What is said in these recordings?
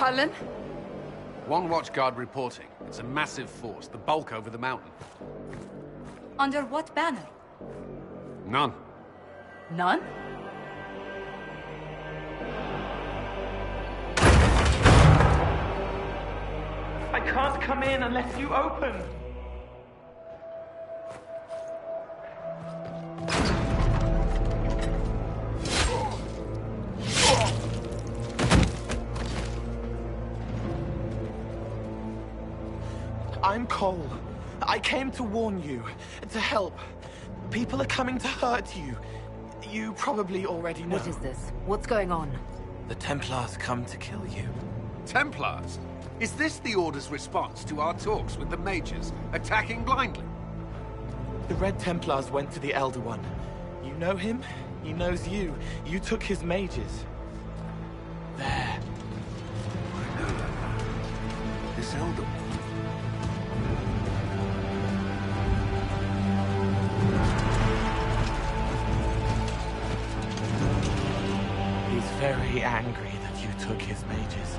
Cullen? One watchguard reporting. It's a massive force, the bulk over the mountain. Under what banner? None. None? I can't come in unless you open. I'm Cole. I came to warn you, to help. People are coming to hurt you. You probably already know. What is this? What's going on? The Templars come to kill you. Templars? Is this the Order's response to our talks with the mages, attacking blindly? The Red Templars went to the Elder One. You know him? He knows you. You took his mages. There. I know that. This Elder One. He's very angry that you took his mages.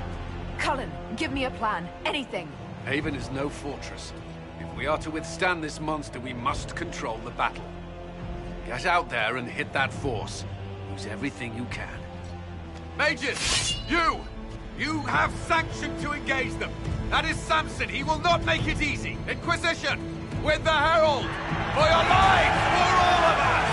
Cullen, give me a plan. Anything. Haven is no fortress. If we are to withstand this monster, we must control the battle. Get out there and hit that force. Use everything you can. Mages! You have sanction to engage them. That is Samson. He will not make it easy. Inquisition! With the Herald! For your lives! For all of us!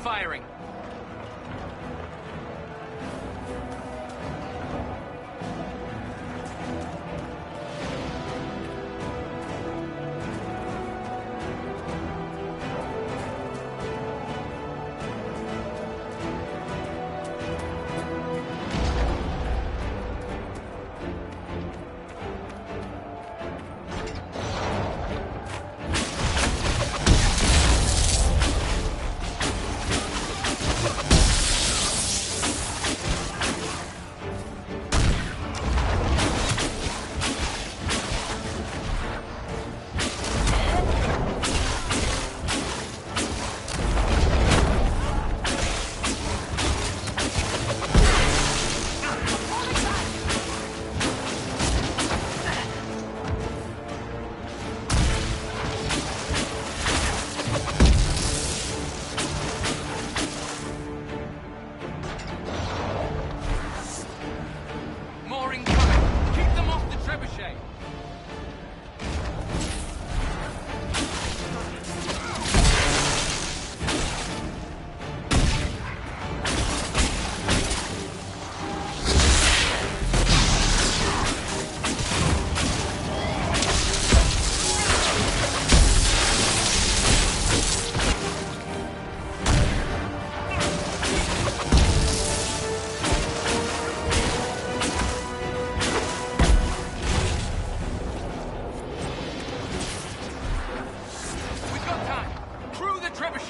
Firing.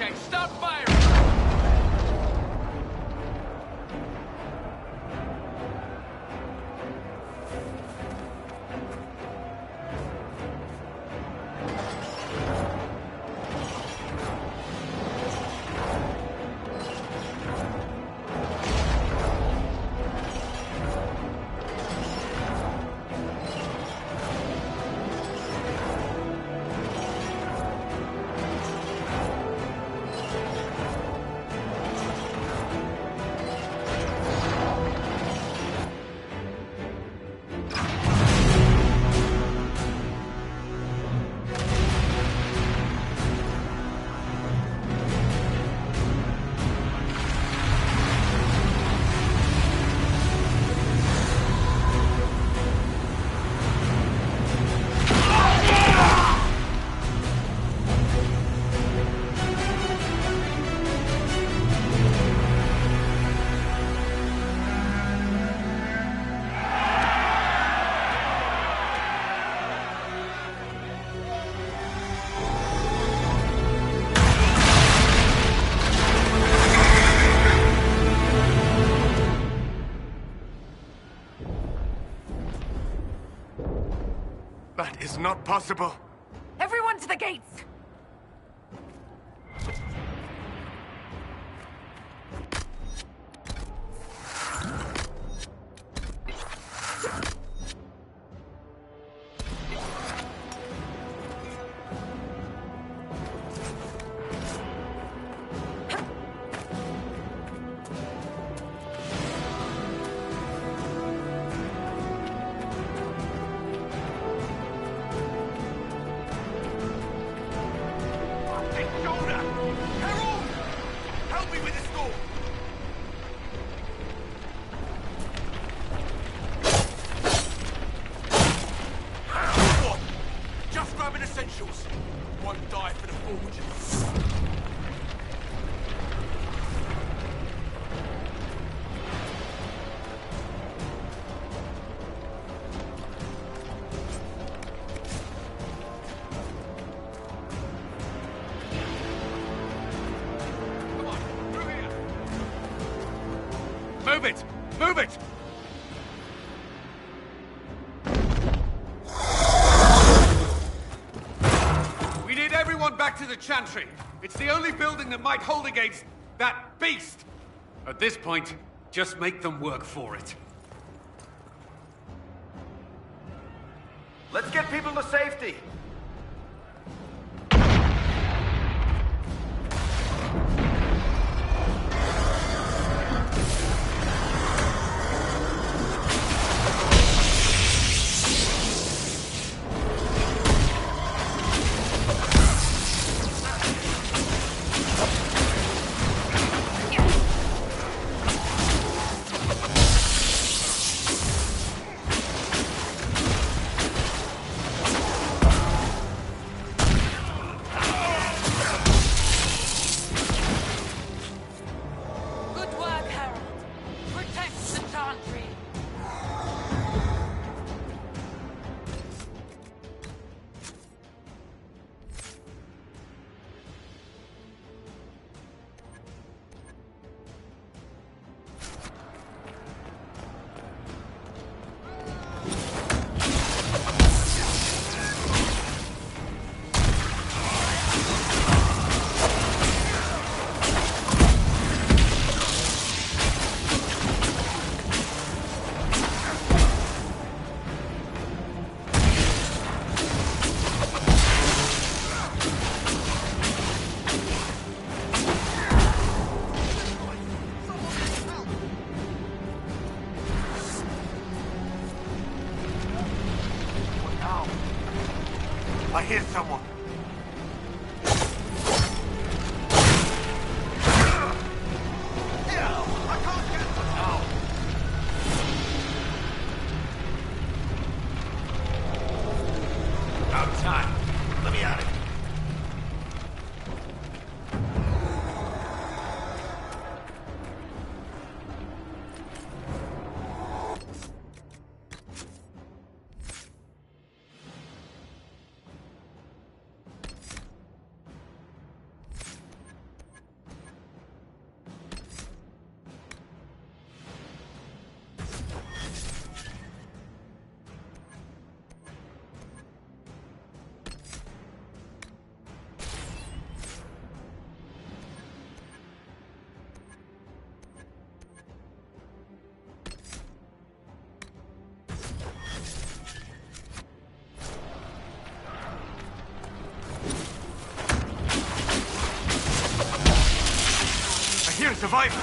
Okay, start firing! That is not possible. Everyone to the gates! One die for the forge. Come on, through here! Move it! Move it! Back to the Chantry. It's the only building that might hold against that beast. At this point, just make them work for it. Let's get people to safety. hear survivor!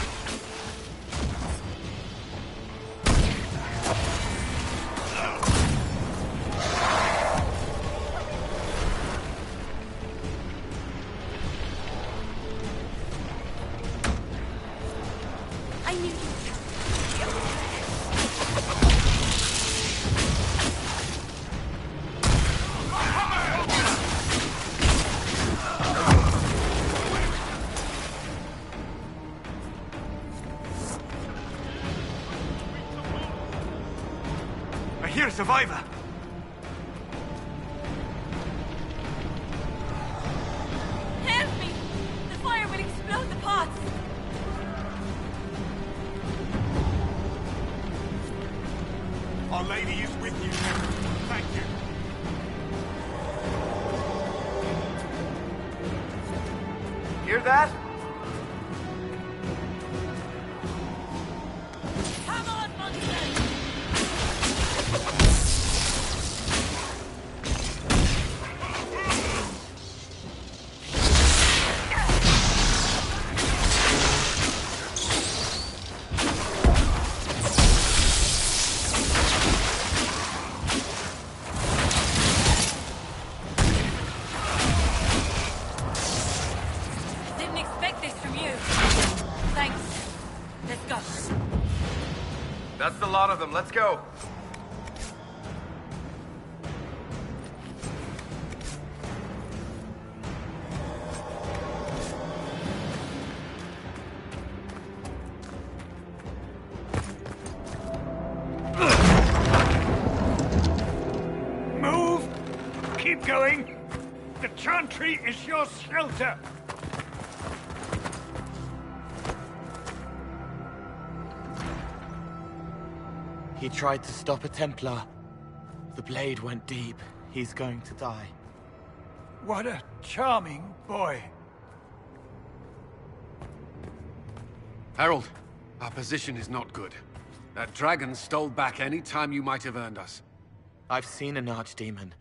I knew you. I hear survivor! Help me! The fire will explode the pots! Our Lady is with you. Thank you. Hear that? Come on, monsters! Didn't expect this from you. Thanks. Let's go. That's the lot of them. Let's go. Move! Keep going! The chantry is your shelter! He tried to stop a Templar. The blade went deep. He's going to die. What a charming boy. Herald, our position is not good. That dragon stole back any time you might have earned us. I've seen an archdemon.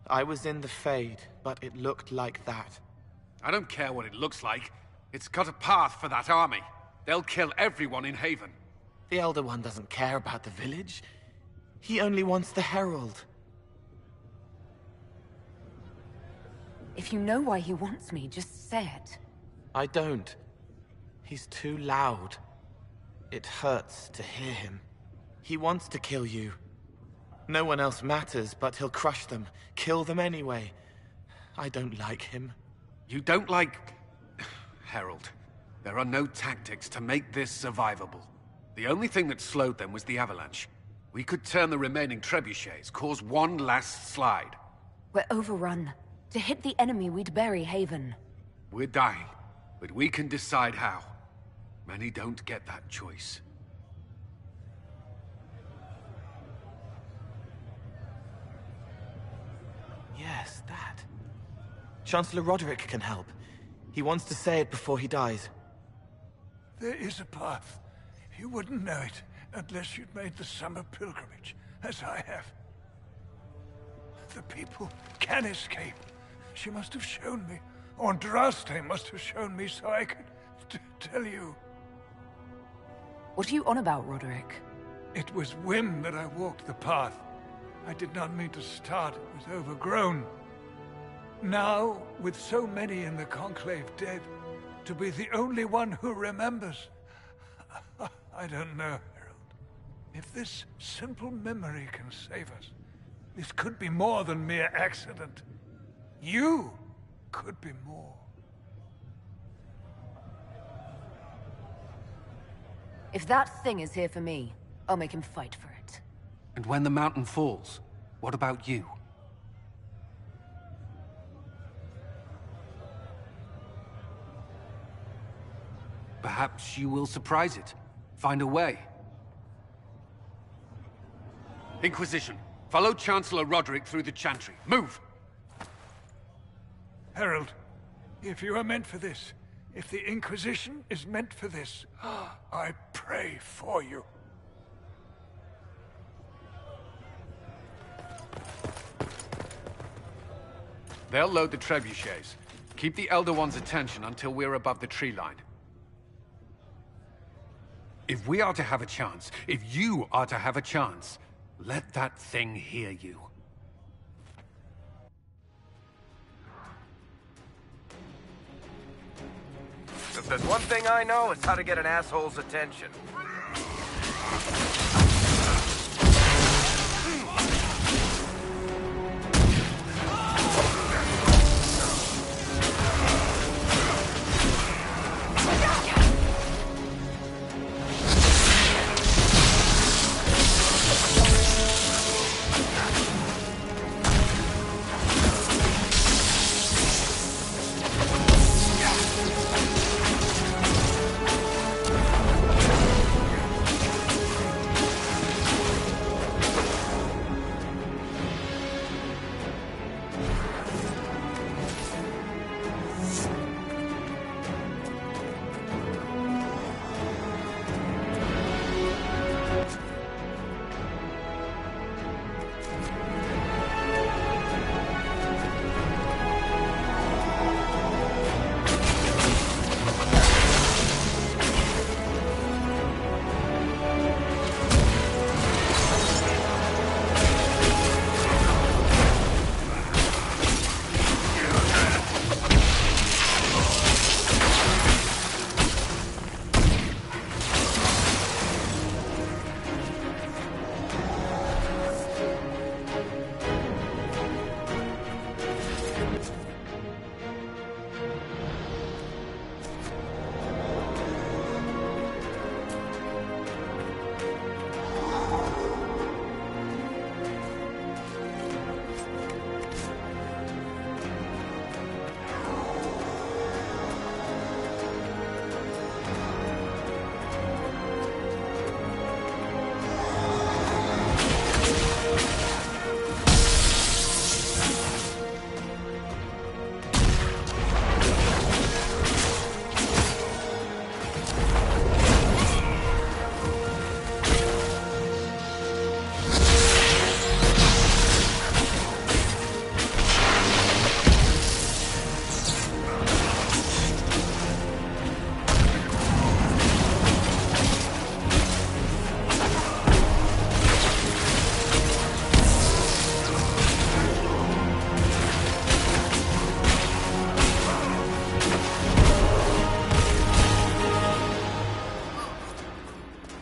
I was in the Fade, but it looked like that. I don't care what it looks like. It's got a path for that army. They'll kill everyone in Haven. The Elder One doesn't care about the village. He only wants the Herald. If you know why he wants me, just say it. I don't. He's too loud. It hurts to hear him. He wants to kill you. No one else matters, but he'll crush them, kill them anyway. I don't like him. You don't like... Herald, there are no tactics to make this survivable. The only thing that slowed them was the avalanche. We could turn the remaining trebuchets, cause one last slide. We're overrun. To hit the enemy, we'd bury Haven. We're dying, but we can decide how. Many don't get that choice. Yes, that. Chancellor Roderick can help. He wants to say it before he dies. There is a path. You wouldn't know it unless you'd made the summer pilgrimage, as I have. The people can escape. She must have shown me. Or Andraste must have shown me so I could tell you. What are you on about, Roderick? It was whim that I walked the path. I did not mean to start. It was overgrown. Now, with so many in the Conclave dead, to be the only one who remembers... I don't know, Herald. If this simple memory can save us, this could be more than mere accident. You could be more. If that thing is here for me, I'll make him fight for it. And when the mountain falls, what about you? Perhaps you will surprise it. Find a way. Inquisition, follow Chancellor Roderick through the Chantry. Move! Herald, if you are meant for this, if the Inquisition is meant for this, I pray for you. They'll load the trebuchets. Keep the Elder One's attention until we're above the tree line. If we are to have a chance, if you are to have a chance, let that thing hear you. If there's one thing I know, it's how to get an asshole's attention.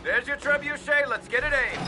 There's your trebuchet. Let's get it aimed.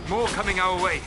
More coming our way.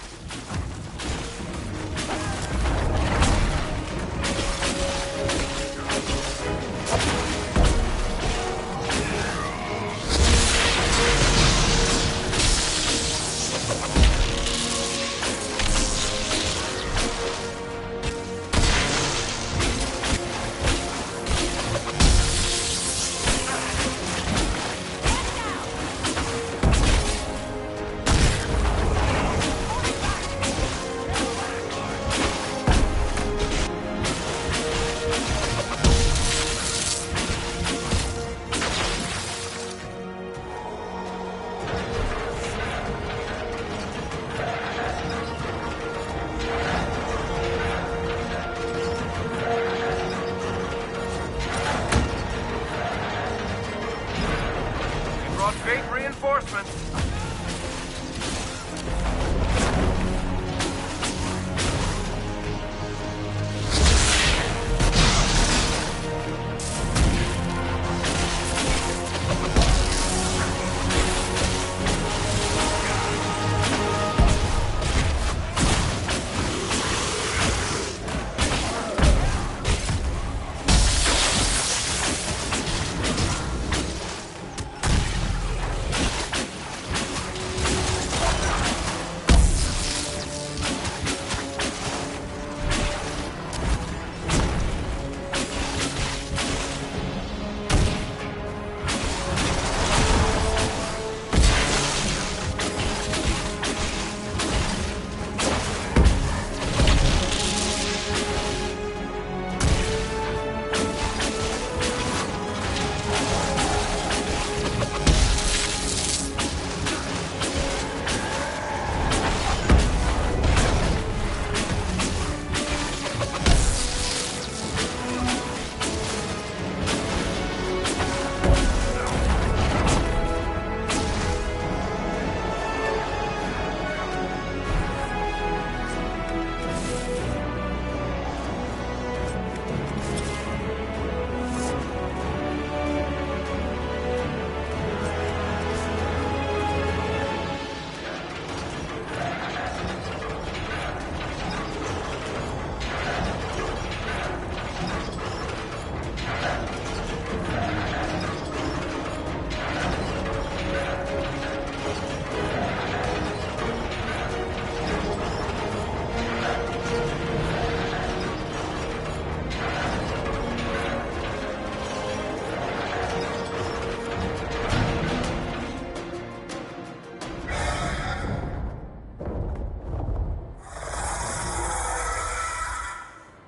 reinforcements.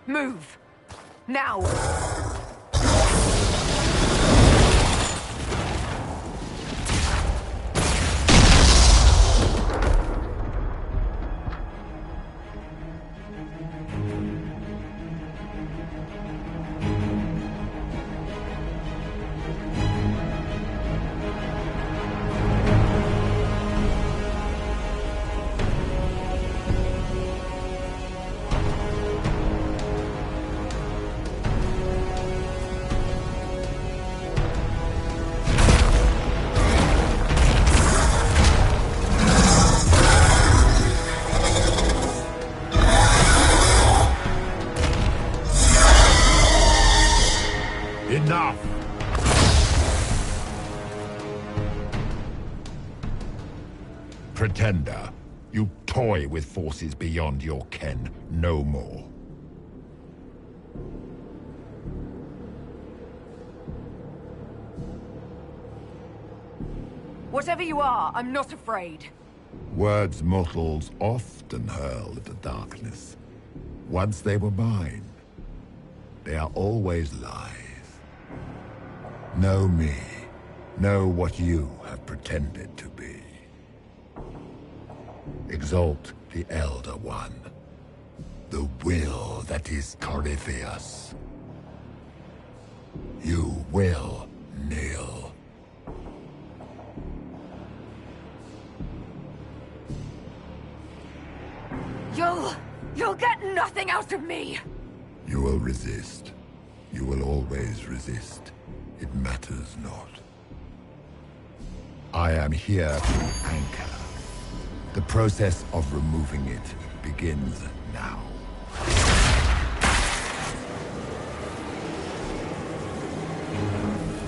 Move! Now! Enough! Pretender, you toy with forces beyond your ken. No more. Whatever you are, I'm not afraid. Words mortals often hurl at the darkness. Once they were mine, they are always lies. Know me. Know what you have pretended to be. Exalt the Elder One. The will that is Corypheus. You will kneel. You'll get nothing out of me! You will resist. You will always resist. It matters not. I am here to anchor. The process of removing it begins now.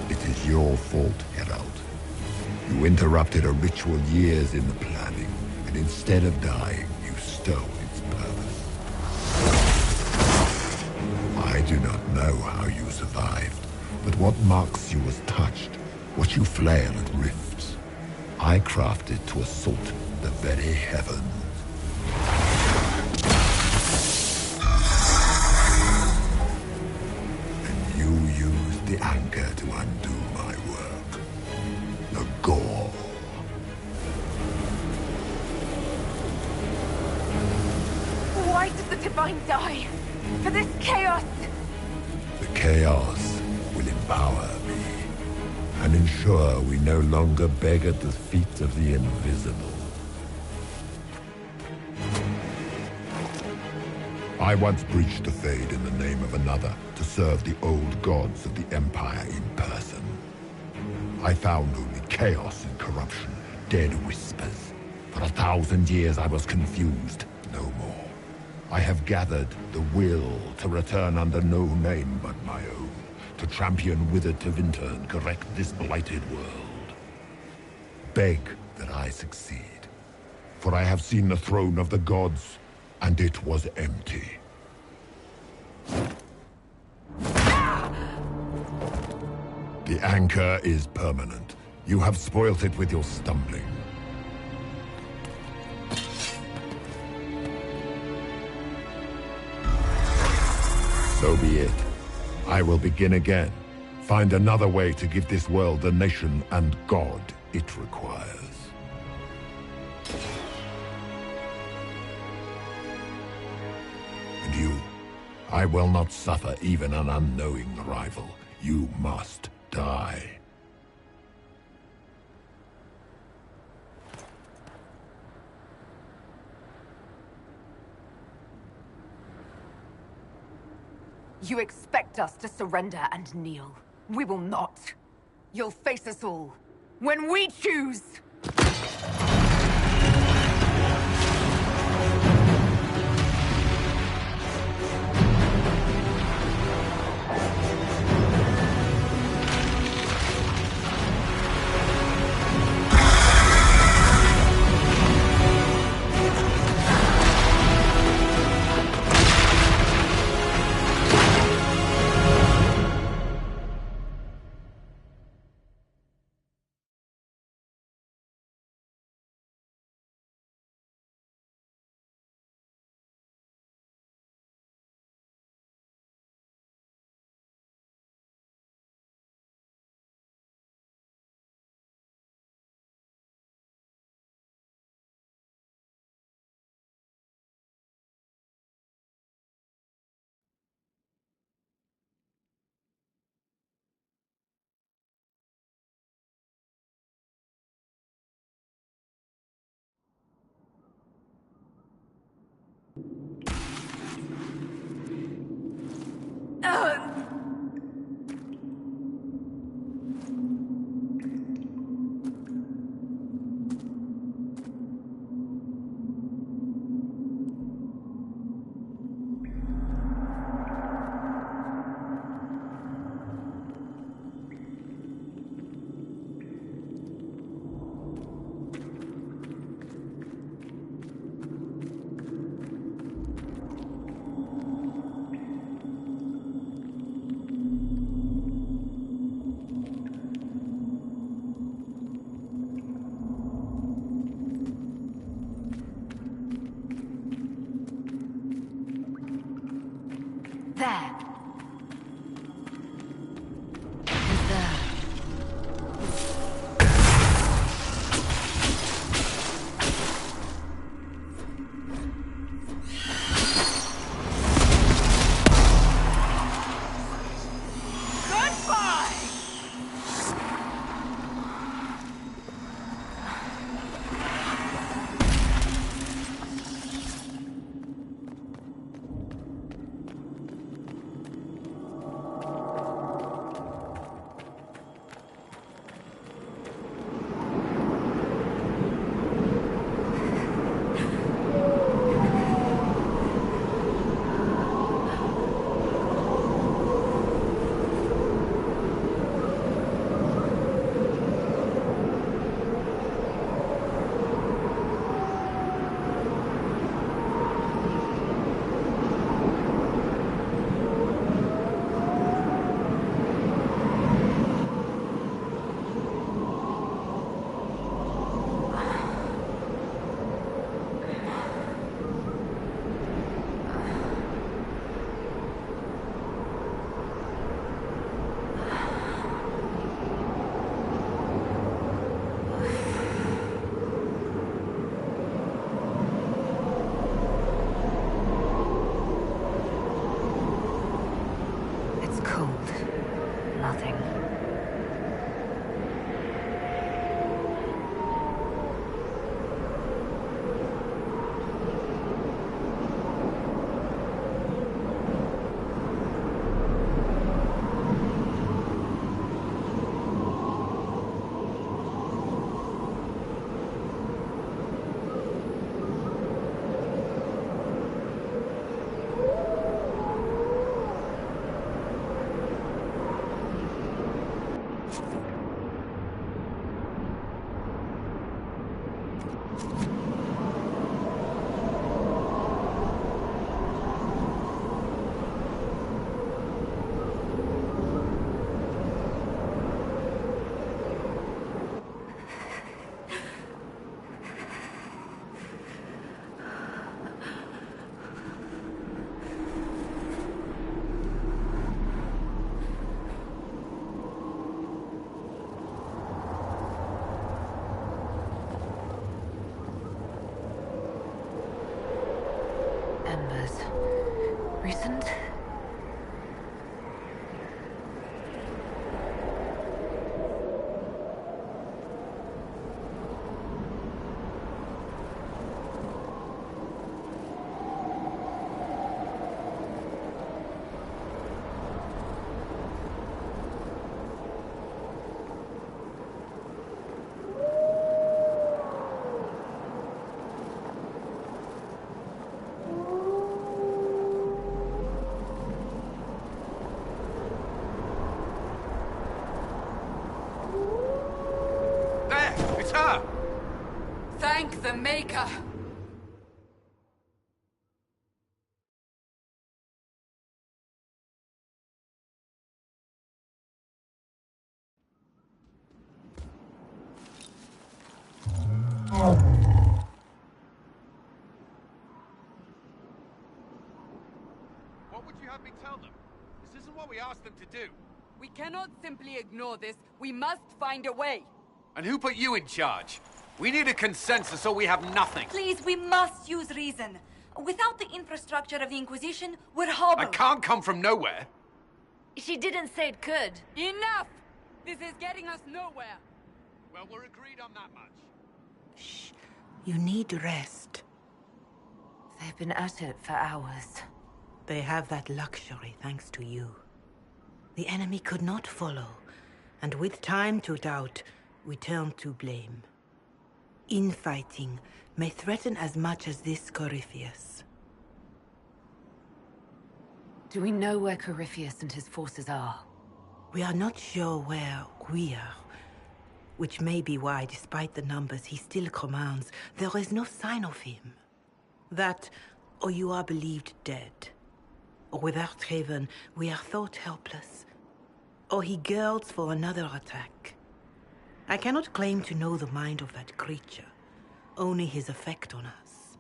It is your fault, Herald. You interrupted a ritual years in the planning, and instead of dying, you stole its purpose. I do not know how you survived, but what marks you as touched, what you flail at rifts, I crafted to assault the very heavens. And you used the anchor to undo my work. The gore. Why did the Divine die? For this chaos! The chaos will empower me. and ensure we no longer beg at the feet of the invisible. I once breached the Fade in the name of another to serve the old gods of the Empire in person. I found only chaos and corruption, dead whispers. For 1,000 years I was confused, no more. I have gathered the will to return under no name but my own, to champion Wither to Winter and correct this blighted world. Beg that I succeed, for I have seen the throne of the gods, and it was empty. The anchor is permanent. You have spoilt it with your stumbling. So be it. I will begin again. Find another way to give this world the nation and God it requires. And you, I will not suffer even an unknowing rival. You must die. You expect us to surrender and kneel. We will not. You'll face us all. When we choose! There. And there. Goodbye! It's cold. Nothing. numbers. Recent? Thank the Maker! What would you have me tell them? This isn't what we asked them to do. We cannot simply ignore this. We must find a way. And who put you in charge? We need a consensus or we have nothing. Please, we must use reason. Without the infrastructure of the Inquisition, we're hobbled. I can't come from nowhere. She didn't say it could. Enough! This is getting us nowhere. Well, we're agreed on that much. Shh. You need rest. They've been at it for hours. They have that luxury thanks to you. The enemy could not follow, and with time to doubt, we turn to blame. Infighting may threaten as much as this Corypheus. Do we know where Corypheus and his forces are? We are not sure where we are, which may be why, despite the numbers he still commands, there is no sign of him. That, or you are believed dead. Or without Haven, we are thought helpless. Or he girds for another attack. I cannot claim to know the mind of that creature, only his effect on us.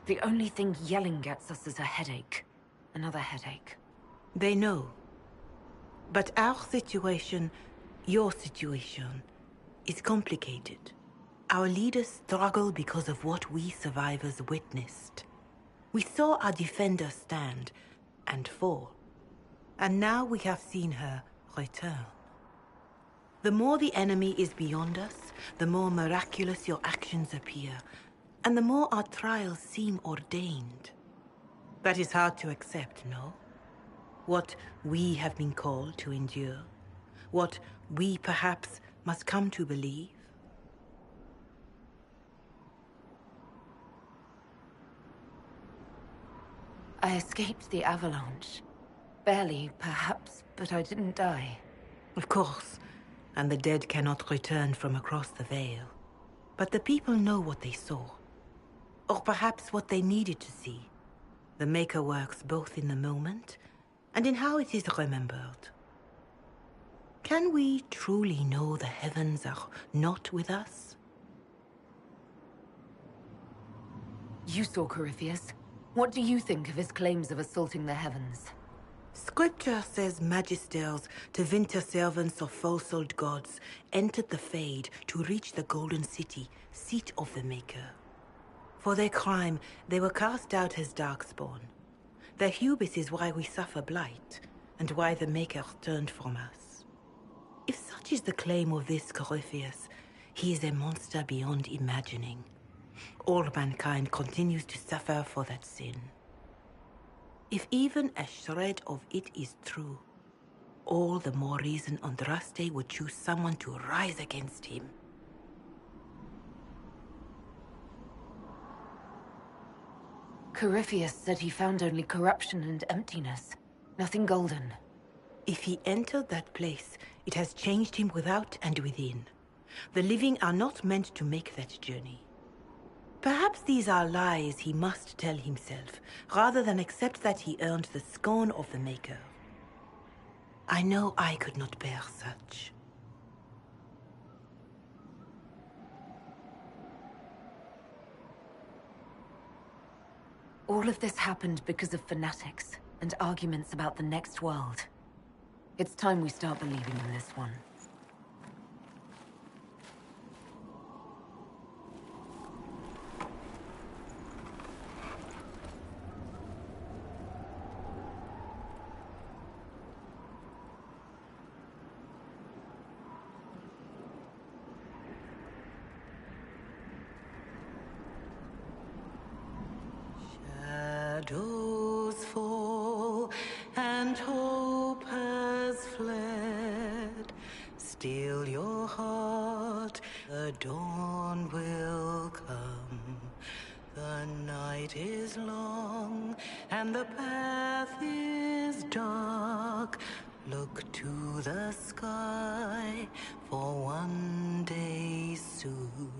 The only thing yelling gets us is a headache. Another headache. They know. But our situation, your situation, is complicated. Our leaders struggle because of what we survivors witnessed. We saw our defender stand and fall. And now we have seen her return. The more the enemy is beyond us, the more miraculous your actions appear, and the more our trials seem ordained. That is hard to accept, no? What we have been called to endure, what we perhaps must come to believe. I escaped the avalanche. Barely, perhaps, but I didn't die. Of course, and the dead cannot return from across the veil. But the people know what they saw. Or perhaps what they needed to see. The Maker works both in the moment and in how it is remembered. Can we truly know the heavens are not with us? You saw Corypheus. What do you think of his claims of assaulting the heavens? Scripture says magisters, winter servants of false-old gods, entered the Fade to reach the Golden City, seat of the Maker. For their crime, they were cast out as darkspawn. Their hubris is why we suffer blight, and why the Maker turned from us. If such is the claim of this Corypheus, he is a monster beyond imagining. All mankind continues to suffer for that sin. If even a shred of it is true, all the more reason Andraste would choose someone to rise against him. Corypheus said he found only corruption and emptiness. Nothing golden. If he entered that place, it has changed him without and within. The living are not meant to make that journey. Perhaps these are lies he must tell himself, rather than accept that he earned the scorn of the Maker. I know I could not bear such. All of this happened because of fanatics and arguments about the next world. It's time we start believing in this one. shadows fall and hope has fled. Still your heart, the dawn will come. The night is long and the path is dark. Look to the sky, for one day soon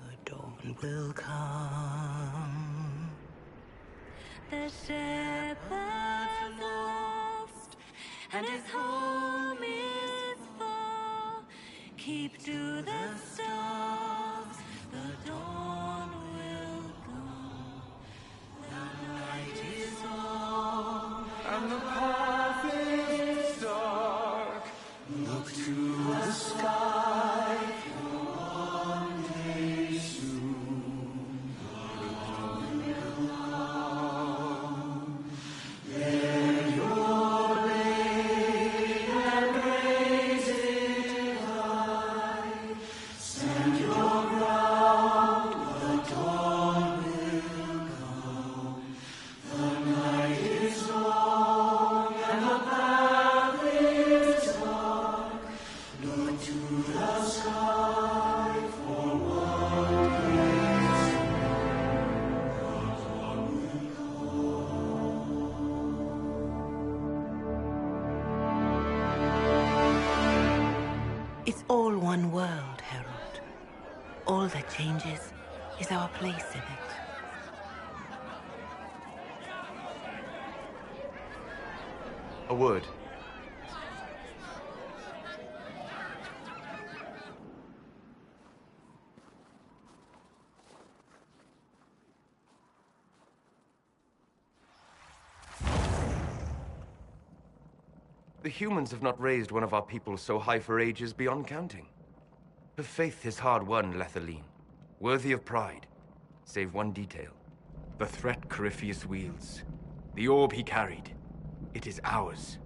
the dawn will come. The shepherd's lost, and his home is far. Keep to the stars, the dawn will come. The night is long, And the path is dark. Look to the sky, for one day soon the dawn will come. Bear your blade and raise it high. Stand your ground, the dawn will come. The night is long and the path is dark. Look to the sky, for one day soon the dawn will come. It's all one world, Herald. All that changes is our place in it. A word. The humans have not raised one of our people so high for ages beyond counting. Her faith is hard-won, Lethaline, worthy of pride, save one detail. The threat Corypheus wields. The orb he carried. It is ours.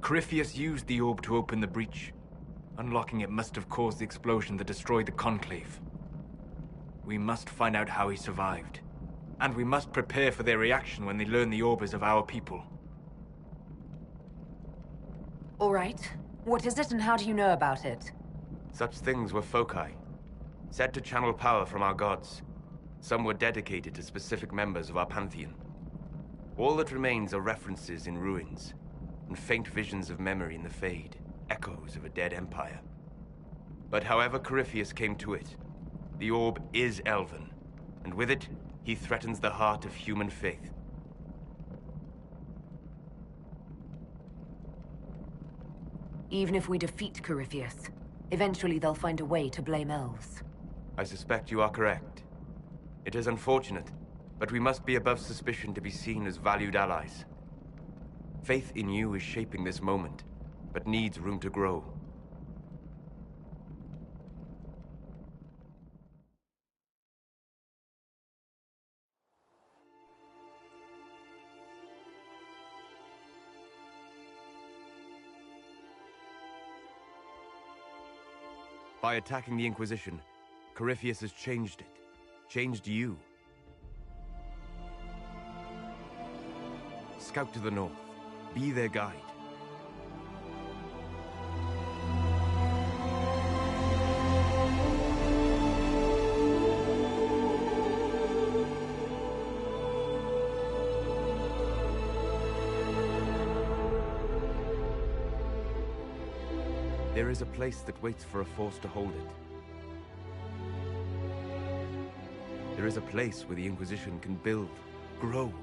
Corypheus used the orb to open the breach. Unlocking it must have caused the explosion that destroyed the Conclave. We must find out how he survived. And we must prepare for their reaction when they learn the orb is of our people. All right. What is it and how do you know about it? Such things were foci, said to channel power from our gods. Some were dedicated to specific members of our pantheon. All that remains are references in ruins, and faint visions of memory in the Fade, echoes of a dead empire. But however Corypheus came to it, the orb is elven, and with it, he threatens the heart of human faith. Even if we defeat Corypheus, eventually they'll find a way to blame elves. I suspect you are correct. It is unfortunate, but we must be above suspicion to be seen as valued allies. Faith in you is shaping this moment, but needs room to grow. By attacking the Inquisition, Corypheus has changed it. Changed you. Scout to the north. Be their guide. There is a place that waits for a force to hold it. There is a place where the Inquisition can build, grow.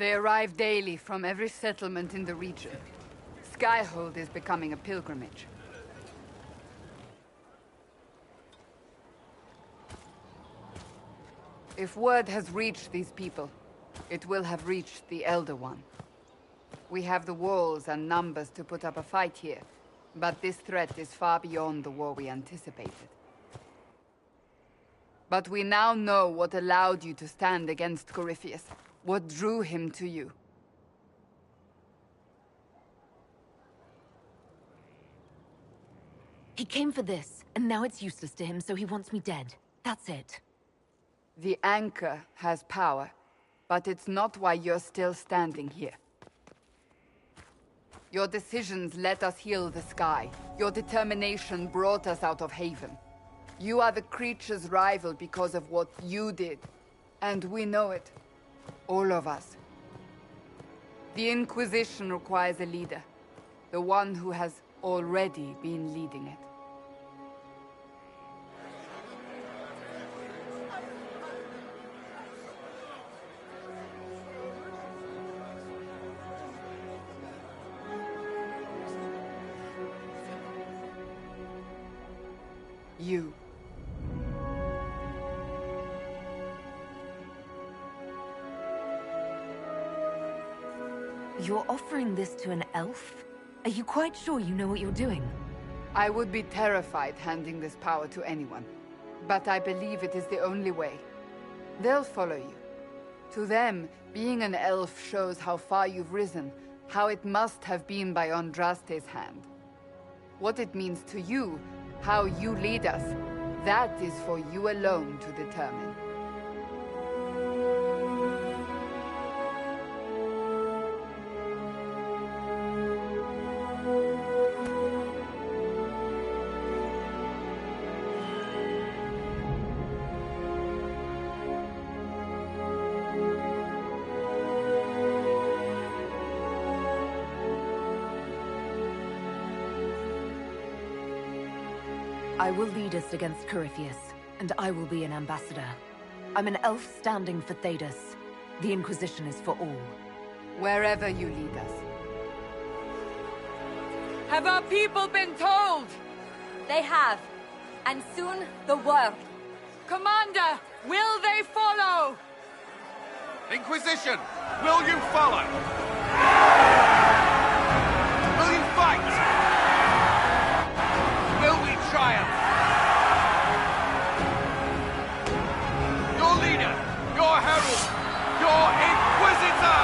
They arrive daily from every settlement in the region. Skyhold is becoming a pilgrimage. If word has reached these people, it will have reached the Elder One. We have the walls and numbers to put up a fight here, but this threat is far beyond the war we anticipated. But we now know what allowed you to stand against Corypheus, what drew him to you. He came for this, and now it's useless to him, so he wants me dead. That's it. The Anchor has power, but it's not why you're still standing here. Your decisions let us heal the sky. Your determination brought us out of Haven. You are the creature's rival because of what you did. And we know it. All of us. The Inquisition requires a leader. The one who has already been leading it. You. You're offering this to an elf? Are you quite sure you know what you're doing? I would be terrified handing this power to anyone. But I believe it is the only way. They'll follow you. To them, being an elf shows how far you've risen, how it must have been by Andraste's hand. What it means to you, how you lead us, that is for you alone to determine. I will lead us against Corypheus, and I will be an ambassador. I'm an elf standing for Thedas. The Inquisition is for all. Wherever you lead us. Have our people been told? They have. And soon, the world. Commander, will they follow? Inquisition, will you follow? Will you fight? Will we triumph? Your leader, your herald, your Inquisitor!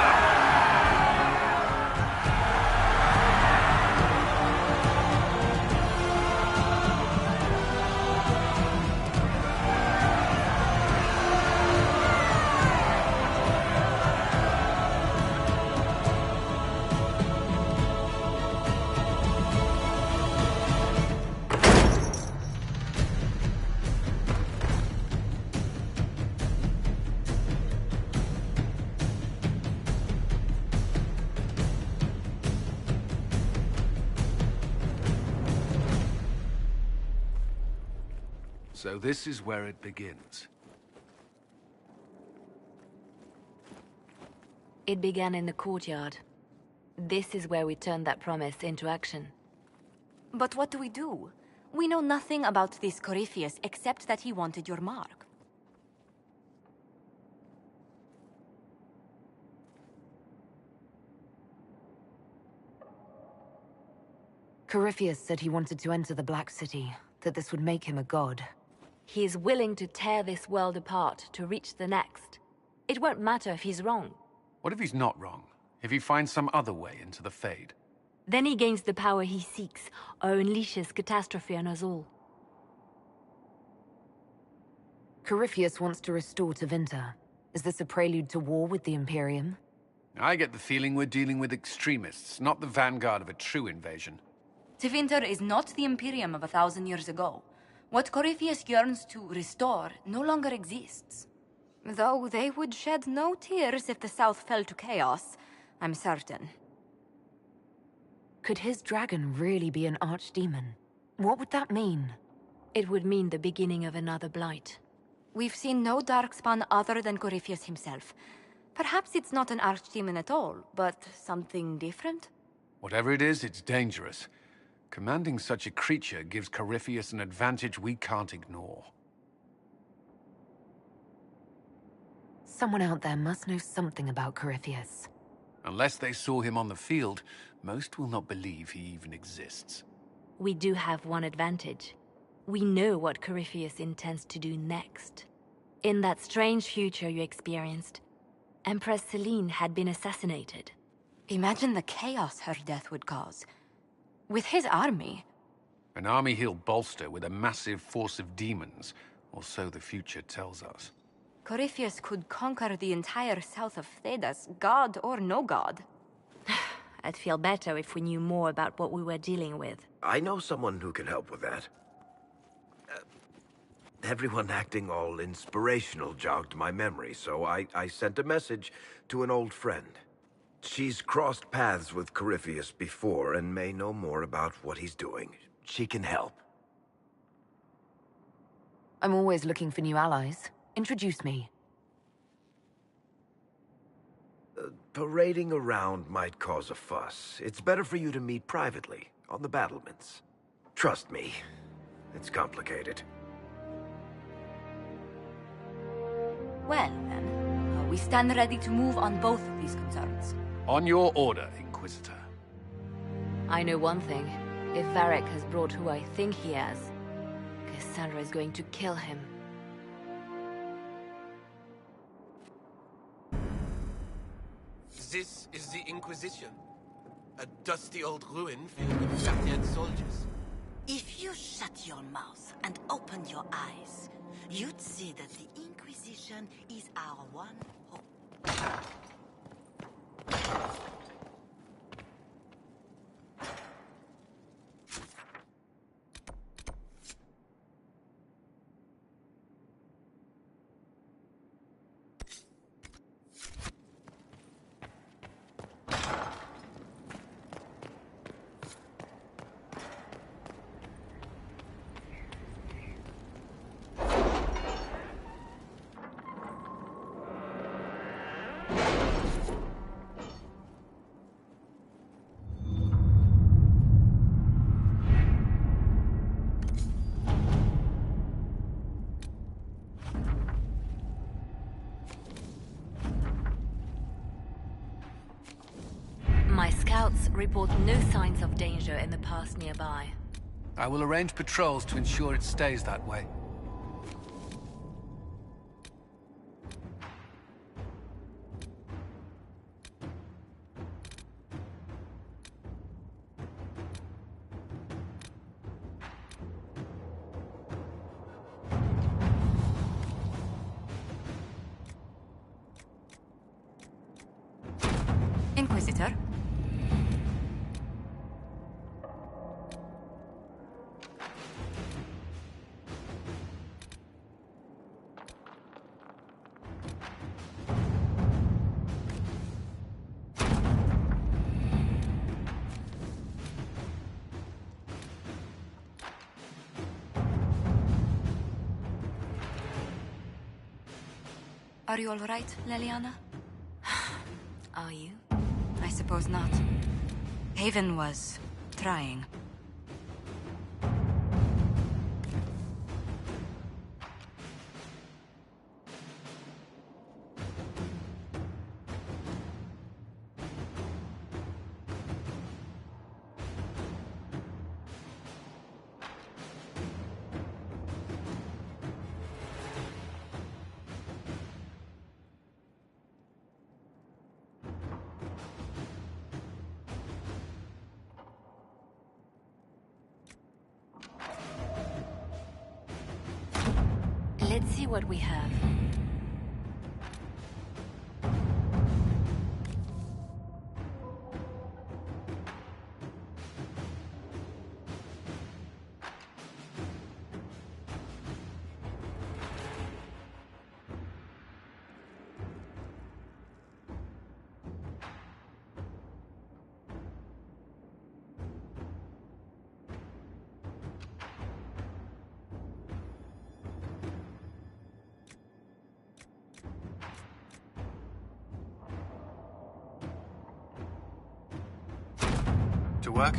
So this is where it begins. It began in the courtyard. This is where we turned that promise into action. But what do we do? We know nothing about this Corypheus except that he wanted your mark. Corypheus said he wanted to enter the Black City, that this would make him a god. He is willing to tear this world apart to reach the next. It won't matter if he's wrong. What if he's not wrong? If he finds some other way into the Fade? Then he gains the power he seeks, or unleashes catastrophe on us all. Corypheus wants to restore Tevinter. Is this a prelude to war with the Imperium? I get the feeling we're dealing with extremists, not the vanguard of a true invasion. Tevinter is not the Imperium of 1,000 years ago. What Corypheus yearns to restore no longer exists. Though they would shed no tears if the South fell to chaos, I'm certain. Could his dragon really be an archdemon? What would that mean? It would mean the beginning of another blight. We've seen no Darkspawn other than Corypheus himself. Perhaps it's not an archdemon at all, but something different? Whatever it is, it's dangerous. Commanding such a creature gives Corypheus an advantage we can't ignore. Someone out there must know something about Corypheus. Unless they saw him on the field, most will not believe he even exists. We do have one advantage. We know what Corypheus intends to do next. In that strange future you experienced, Empress Selene had been assassinated. Imagine the chaos her death would cause. With his army. An army he'll bolster with a massive force of demons, or so the future tells us. Corypheus could conquer the entire south of Thedas, god or no god. I'd feel better if we knew more about what we were dealing with. I know someone who can help with that. Everyone acting all inspirational jogged my memory, so I sent a message to an old friend. She's crossed paths with Corypheus before and may know more about what he's doing. She can help. I'm always looking for new allies. Introduce me. Parading around might cause a fuss. It's better for you to meet privately, on the battlements. Trust me, it's complicated. Well, then, we stand ready to move on both of these concerns. On your order, Inquisitor. I know one thing. If Varric has brought who I think he has, Cassandra is going to kill him. This is the Inquisition. A dusty old ruin filled with fat-head soldiers. If you shut your mouth and open your eyes, you'd see that the Inquisition is our one hope. My scouts report no signs of danger in the pass nearby. I will arrange patrols to ensure it stays that way. Inquisitor? Are you all right, Leliana? Are you? I suppose not. Haven was trying. Let's see what we have. to work?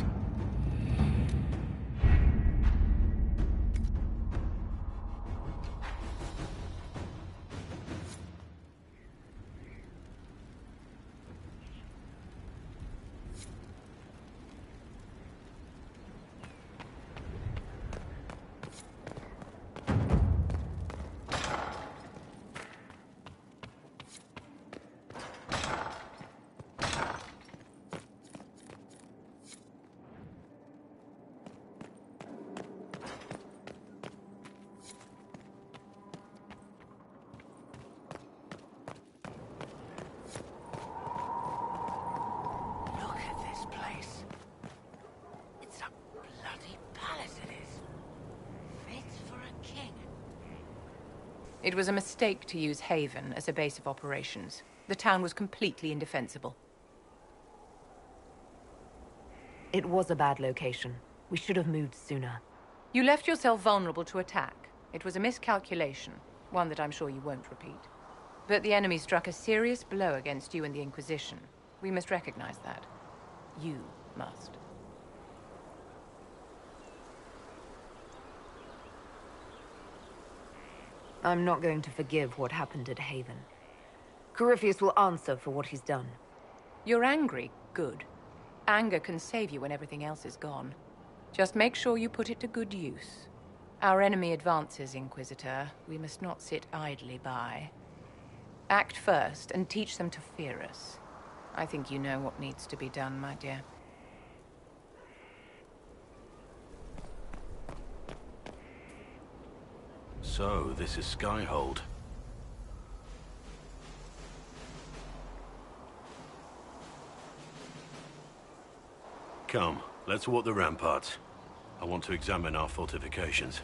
It was a mistake to use Haven as a base of operations. The town was completely indefensible. It was a bad location. We should have moved sooner. You left yourself vulnerable to attack. It was a miscalculation, one that I'm sure you won't repeat. But the enemy struck a serious blow against you and the Inquisition. We must recognize that. You must. I'm not going to forgive what happened at Haven. Corypheus will answer for what he's done. You're angry? Good. Anger can save you when everything else is gone. Just make sure you put it to good use. Our enemy advances, Inquisitor. We must not sit idly by. Act first and teach them to fear us. I think you know what needs to be done, my dear. So, this is Skyhold. Come, let's walk the ramparts. I want to examine our fortifications.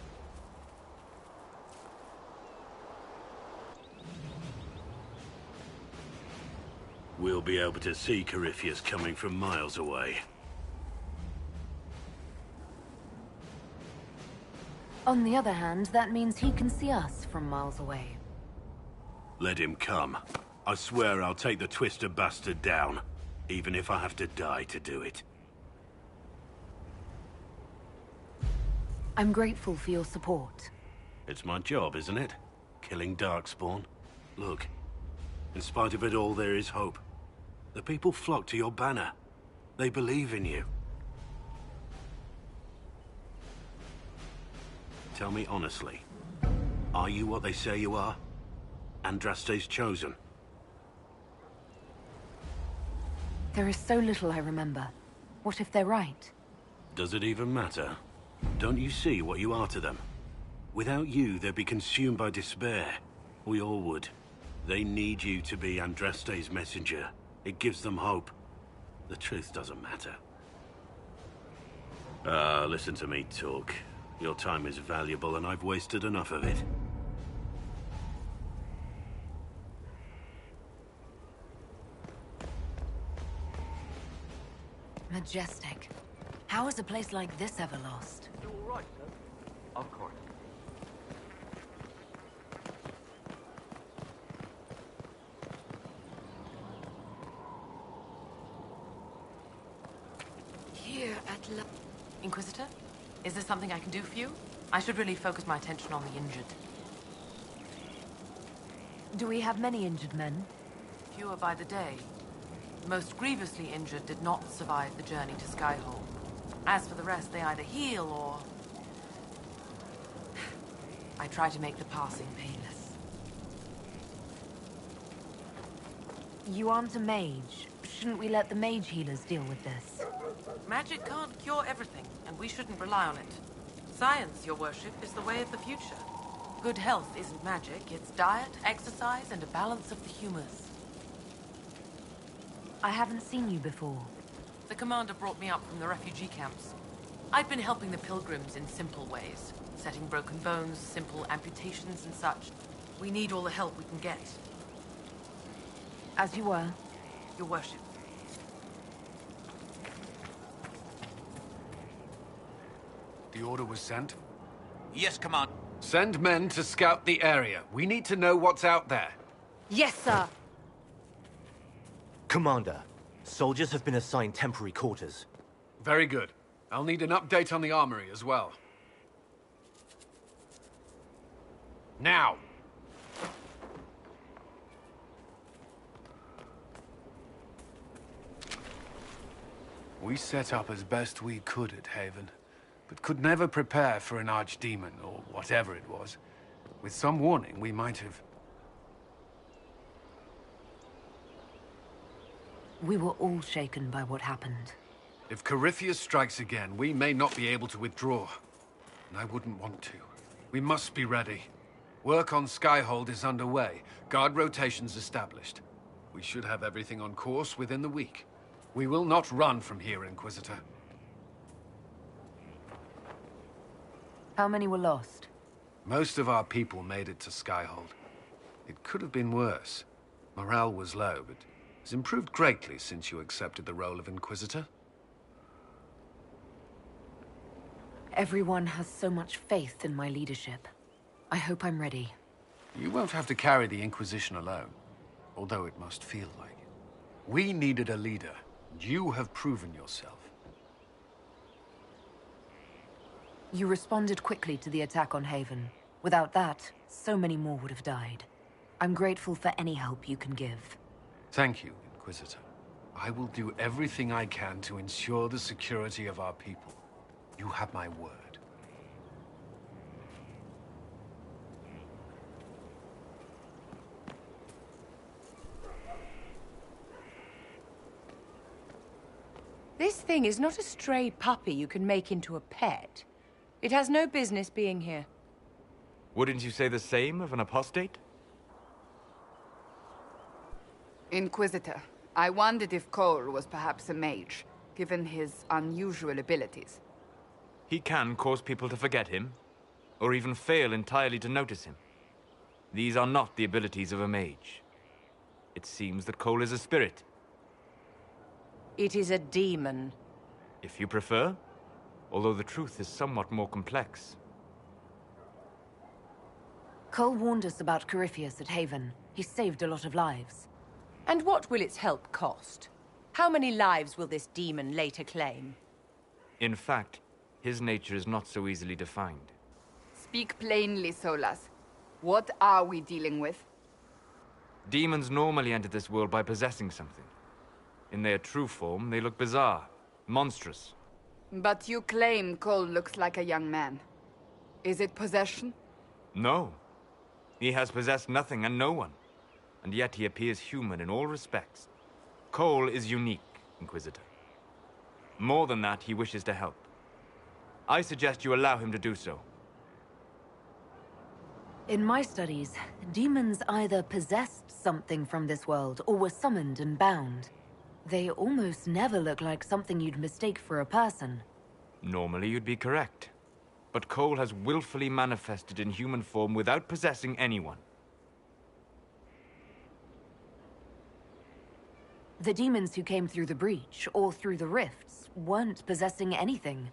We'll be able to see Corypheus coming from miles away. On the other hand, that means he can see us from miles away. Let him come. I swear I'll take the Twister bastard down, even if I have to die to do it. I'm grateful for your support. It's my job, isn't it? Killing Darkspawn. Look, in spite of it all, there is hope. The people flock to your banner. They believe in you. Tell me honestly, are you what they say you are? Andraste's chosen? There is so little I remember. What if they're right? Does it even matter? Don't you see what you are to them? Without you, they'd be consumed by despair. We all would. They need you to be Andraste's messenger. It gives them hope. The truth doesn't matter. Listen to me talk. Your time is valuable, and I've wasted enough of it. Majestic. How is a place like this ever lost? You all right, sir? Of course. Here at Inquisitor? Is there something I can do for you? I should really focus my attention on the injured. Do we have many injured men? Fewer by the day. The most grievously injured did not survive the journey to Skyhold. As for the rest, they either heal or... I try to make the passing painless. You aren't a mage. Shouldn't we let the mage healers deal with this? Magic can't cure everything, and we shouldn't rely on it. Science, your worship, is the way of the future. Good health isn't magic, it's diet, exercise, and a balance of the humors. I haven't seen you before. The commander brought me up from the refugee camps. I'd been helping the pilgrims in simple ways, setting broken bones, simple amputations and such. We need all the help we can get. As you were. Your worship. The order was sent? Yes, Command. Send men to scout the area. We need to know what's out there. Yes, sir. Commander, soldiers have been assigned temporary quarters. Very good. I'll need an update on the armory as well. Now! We set up as best we could at Haven, but could never prepare for an archdemon, or whatever it was. With some warning, we might have... We were all shaken by what happened. If Corypheus strikes again, we may not be able to withdraw. And I wouldn't want to. We must be ready. Work on Skyhold is underway. Guard rotations established. We should have everything on course within the week. We will not run from here, Inquisitor. How many were lost? Most of our people made it to Skyhold. It could have been worse. Morale was low, but has improved greatly since you accepted the role of Inquisitor. Everyone has so much faith in my leadership. I hope I'm ready. You won't have to carry the Inquisition alone, although it must feel like it. We needed a leader, and you have proven yourself. You responded quickly to the attack on Haven. Without that, so many more would have died. I'm grateful for any help you can give. Thank you, Inquisitor. I will do everything I can to ensure the security of our people. You have my word. This thing is not a stray puppy you can make into a pet. It has no business being here. Wouldn't you say the same of an apostate? Inquisitor, I wondered if Cole was perhaps a mage, given his unusual abilities. He can cause people to forget him, or even fail entirely to notice him. These are not the abilities of a mage. It seems that Cole is a spirit. It is a demon. If you prefer, although the truth is somewhat more complex. Cole warned us about Corypheus at Haven. He saved a lot of lives. And what will its help cost? How many lives will this demon later claim? In fact, his nature is not so easily defined. Speak plainly, Solas. What are we dealing with? Demons normally enter this world by possessing something. In their true form, they look bizarre, monstrous. But you claim Cole looks like a young man. Is it possession? No. He has possessed nothing and no one. And yet he appears human in all respects. Cole is unique, Inquisitor. More than that, he wishes to help. I suggest you allow him to do so. In my studies, demons either possessed something from this world or were summoned and bound. They almost never look like something you'd mistake for a person. Normally you'd be correct. But Cole has willfully manifested in human form without possessing anyone. The demons who came through the breach, or through the rifts, weren't possessing anything.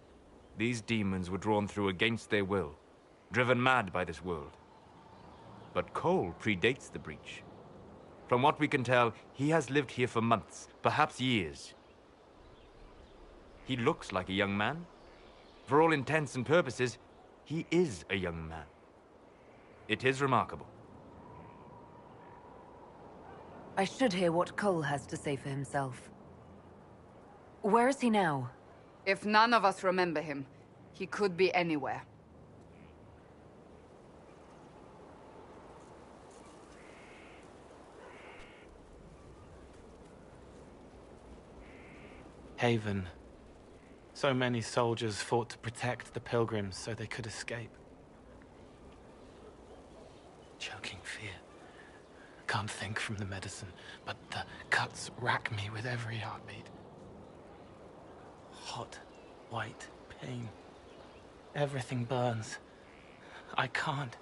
These demons were drawn through against their will, driven mad by this world. But Cole predates the breach. From what we can tell, he has lived here for months, perhaps years. He looks like a young man. For all intents and purposes, he is a young man. It is remarkable. I should hear what Cole has to say for himself. Where is he now? If none of us remember him, he could be anywhere. Haven. So many soldiers fought to protect the pilgrims so they could escape. Choking fear. Can't think from the medicine, but the cuts rack me with every heartbeat. Hot, white pain. Everything burns. I can't.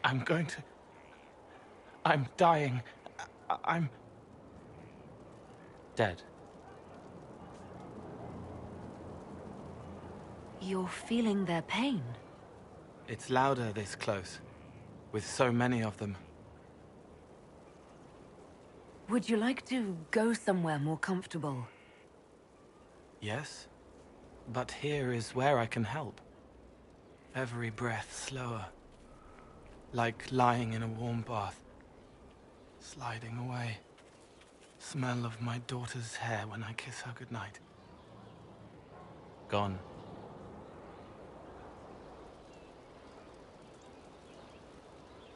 I'm going to... I'm dying. I'm... dead. You're feeling their pain? It's louder this close, with so many of them. Would you like to go somewhere more comfortable? Yes, but here is where I can help. Every breath slower. Like lying in a warm bath. Sliding away. Smell of my daughter's hair when I kiss her goodnight. Gone.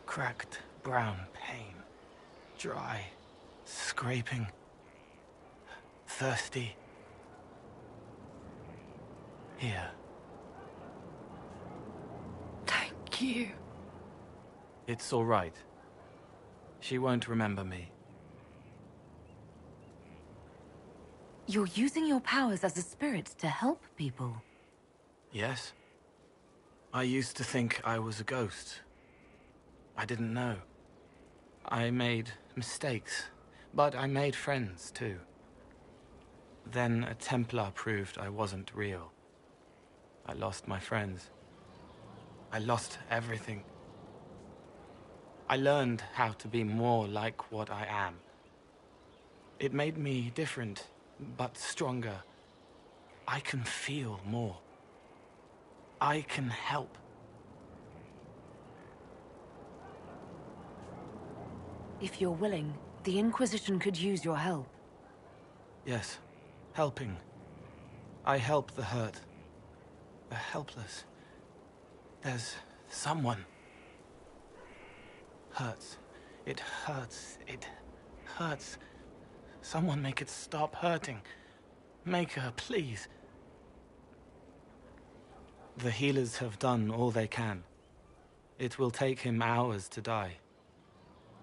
Cracked brown pain. Dry. Scraping. Thirsty. Here. Thank you. It's all right. She won't remember me. You're using your powers as a spirit to help people. Yes. I used to think I was a ghost. I didn't know. I made mistakes, but I made friends too. Then a Templar proved I wasn't real. I lost my friends. I lost everything. I learned how to be more like what I am. It made me different, but stronger. I can feel more. I can help. If you're willing, the Inquisition could use your help. Yes, helping. I help the hurt. The helpless. There's someone. Hurts. It hurts. It hurts. Someone make it stop hurting. Make her, please. The healers have done all they can. It will take him hours to die.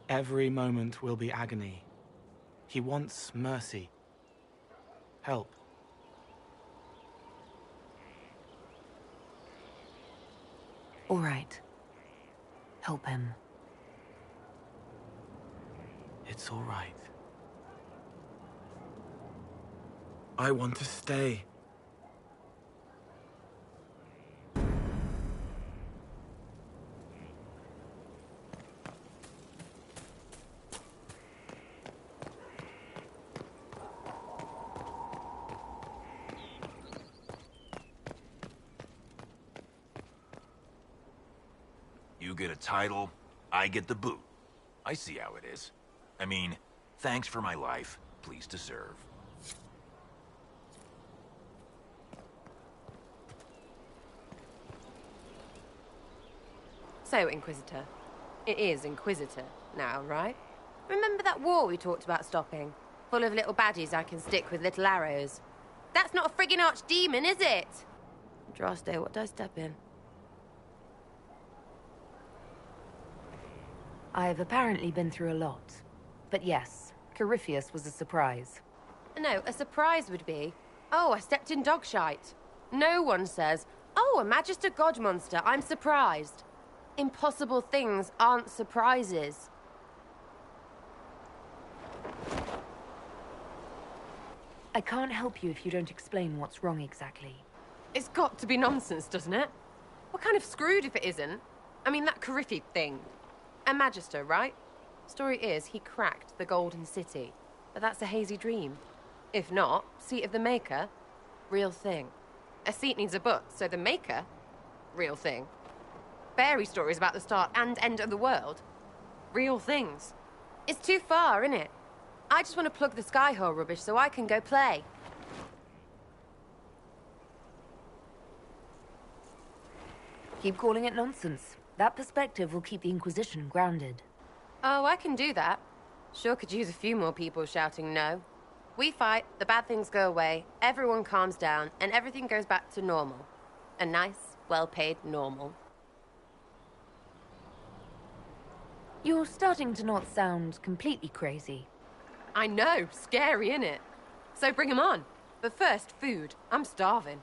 Every moment will be agony. He wants mercy. Help. All right. Help him. It's all right. I want to stay. You get a title, I get the boot. I see how it is. I mean, thanks for my life, pleased to serve. So, Inquisitor. It is Inquisitor now, right? Remember that war we talked about stopping? Full of little baddies I can stick with little arrows. That's not a friggin' archdemon, is it? Drosto, what did I step in? I've apparently been through a lot. But yes, Corypheus was a surprise. No, a surprise would be, oh, I stepped in dog shite. No one says, oh, a Magister God monster, I'm surprised. Impossible things aren't surprises. I can't help you if you don't explain what's wrong exactly. It's got to be nonsense, doesn't it? We're kind of screwed if it isn't. I mean, that Corypheus thing. A Magister, right? Story is, he cracked the Golden City. But that's a hazy dream. If not, Seat of the Maker, real thing. A seat needs a book, so the Maker, real thing. Fairy stories about the start and end of the world, real things. It's too far, innit? I just want to plug the Skyhole rubbish so I can go play. Keep calling it nonsense. That perspective will keep the Inquisition grounded. Oh, I can do that. Sure could use a few more people shouting no. We fight, the bad things go away, everyone calms down, and everything goes back to normal. A nice, well-paid normal. You're starting to not sound completely crazy. I know, scary, innit? So bring 'em on. But first, food. I'm starving.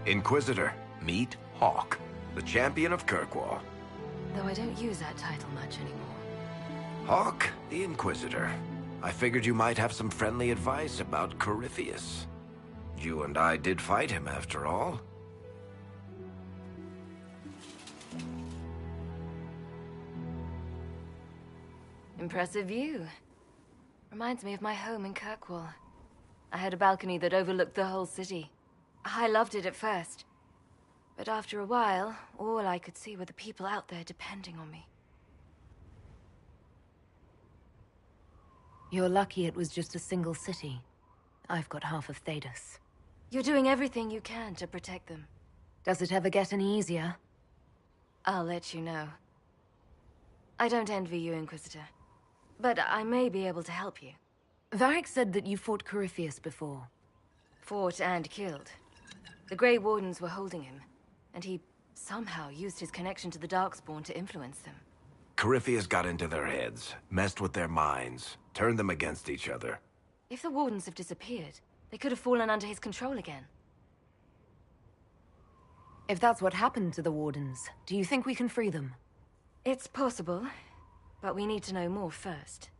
Inquisitor, meet Hawk, the champion of Kirkwall. Though I don't use that title much anymore. Hawk, the Inquisitor. I figured you might have some friendly advice about Corypheus. You and I did fight him, after all. Impressive view. Reminds me of my home in Kirkwall. I had a balcony that overlooked the whole city. I loved it at first. But after a while, all I could see were the people out there depending on me. You're lucky it was just a single city. I've got half of Thedas. You're doing everything you can to protect them. Does it ever get any easier? I'll let you know. I don't envy you, Inquisitor. But I may be able to help you. Varric said that you fought Corypheus before. Fought and killed. The Grey Wardens were holding him, and he somehow used his connection to the Darkspawn to influence them. Corypheus got into their heads, messed with their minds, turned them against each other. If the Wardens have disappeared, they could have fallen under his control again. If that's what happened to the Wardens, do you think we can free them? It's possible, but we need to know more first.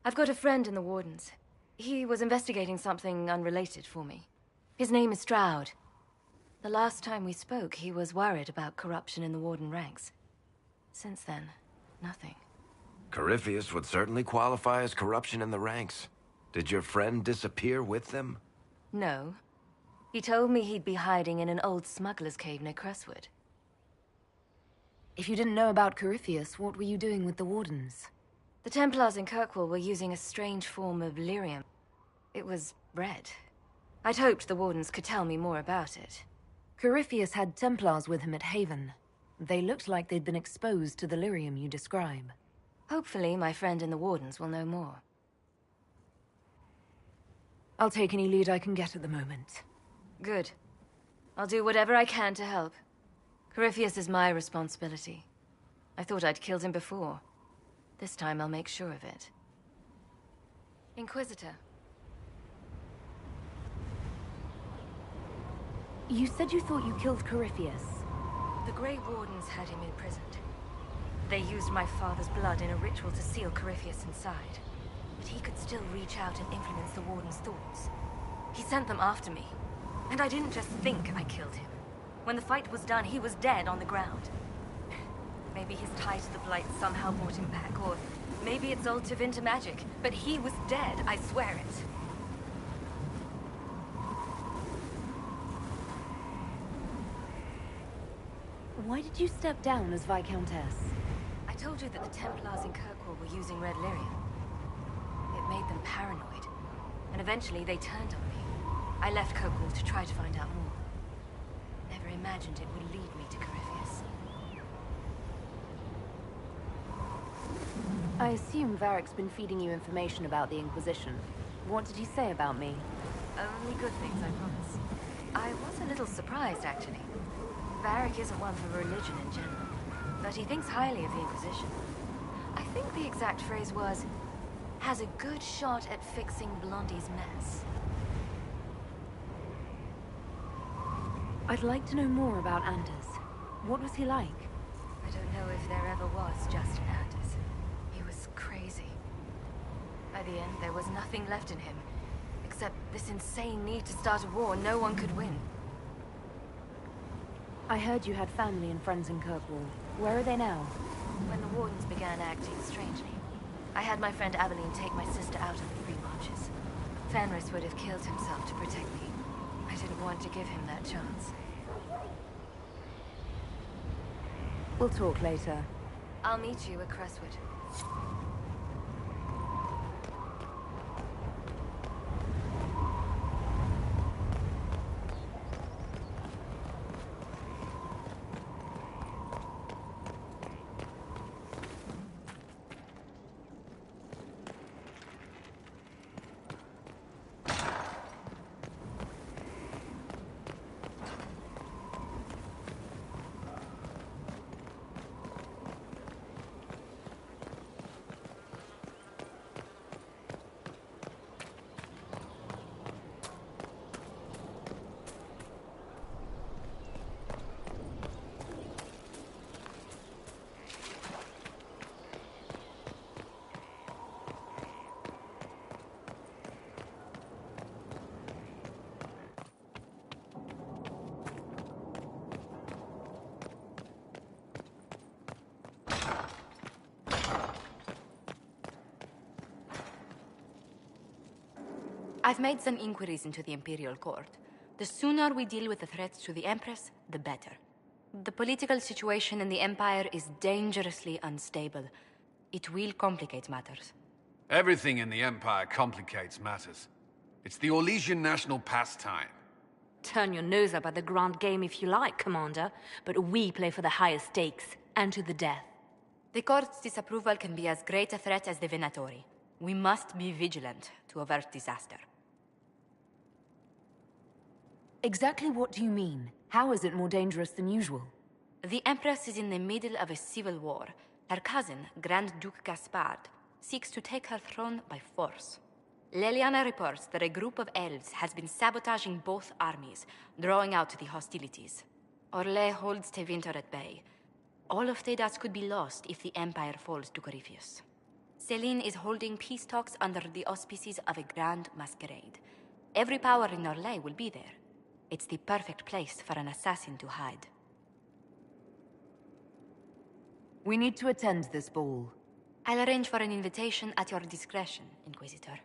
I've got a friend in the Wardens. He was investigating something unrelated for me. His name is Stroud. The last time we spoke, he was worried about corruption in the Warden ranks. Since then, nothing. Corypheus would certainly qualify as corruption in the ranks. Did your friend disappear with them? No. He told me he'd be hiding in an old smuggler's cave near Crestwood. If you didn't know about Corypheus, what were you doing with the Wardens? The Templars in Kirkwall were using a strange form of lyrium. It was red. I'd hoped the Wardens could tell me more about it. Corypheus had Templars with him at Haven. They looked like they'd been exposed to the lyrium you describe. Hopefully, my friend in the Wardens will know more. I'll take any lead I can get at the moment. Good. I'll do whatever I can to help. Corypheus is my responsibility. I thought I'd killed him before. This time I'll make sure of it. Inquisitor. You said you thought you killed Corypheus. The Grey Wardens had him imprisoned. They used my father's blood in a ritual to seal Corypheus inside. But he could still reach out and influence the Warden's thoughts. He sent them after me. And I didn't just think I killed him. When the fight was done, he was dead on the ground. Maybe his tie to the Blight somehow brought him back, or maybe it's old Tevinter magic, but he was dead, I swear it. Why did you step down as Viscountess? I told you that the Templars in Kirkwall were using red lyrium. It made them paranoid, and eventually they turned on me. I left Kirkwall to try to find out more. Never imagined it would lead me to Corypheus. I assume Varric's been feeding you information about the Inquisition. What did he say about me? Only good things, I promise. I was a little surprised, actually. Varric isn't one for religion in general, but he thinks highly of the Inquisition. I think the exact phrase was, has a good shot at fixing Blondie's mess. I'd like to know more about Anders. What was he like? I don't know if there ever was just an Anders. He was crazy. By the end, there was nothing left in him, except this insane need to start a war no one could win. I heard you had family and friends in Kirkwall. Where are they now? When the Wardens began acting strangely, I had my friend Aveline take my sister out of the Free Marches. Fenris would have killed himself to protect me. I didn't want to give him that chance. We'll talk later. I'll meet you at Crestwood. I've made some inquiries into the Imperial Court. The sooner we deal with the threats to the Empress, the better. The political situation in the Empire is dangerously unstable. It will complicate matters. Everything in the Empire complicates matters. It's the Orlesian national pastime. Turn your nose up at the grand game if you like, Commander, but we play for the highest stakes, and to the death. The Court's disapproval can be as great a threat as the Venatori. We must be vigilant to avert disaster. Exactly what do you mean? How is it more dangerous than usual? The Empress is in the middle of a civil war. Her cousin, Grand Duke Gaspard, seeks to take her throne by force. Leliana reports that a group of elves has been sabotaging both armies, drawing out the hostilities. Orlais holds Tevinter at bay. All of Thedas could be lost if the Empire falls to Corypheus. Celine is holding peace talks under the auspices of a grand masquerade. Every power in Orlais will be there. It's the perfect place for an assassin to hide. We need to attend this ball. I'll arrange for an invitation at your discretion, Inquisitor.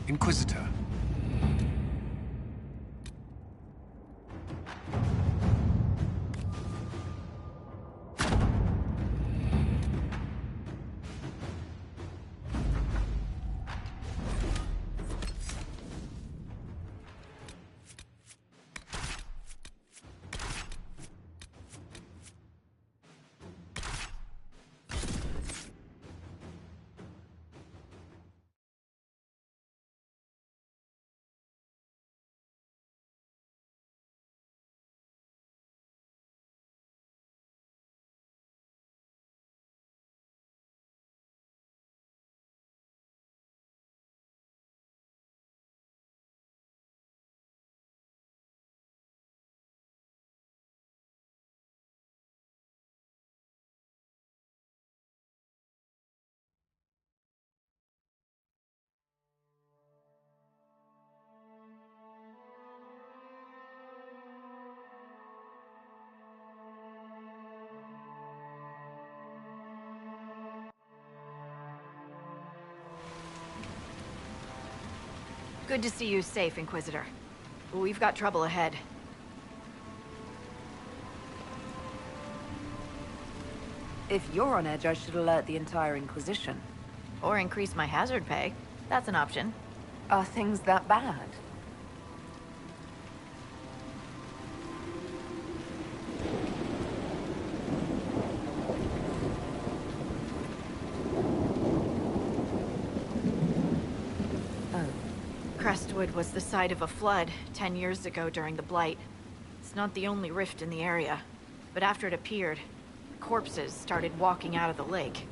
Inquisitor. Good to see you safe, Inquisitor. We've got trouble ahead. If you're on edge, I should alert the entire Inquisition. Or increase my hazard pay. That's an option. Are things that bad? Crestwood was the site of a flood 10 years ago during the Blight. It's not the only rift in the area, but after it appeared, corpses started walking out of the lake.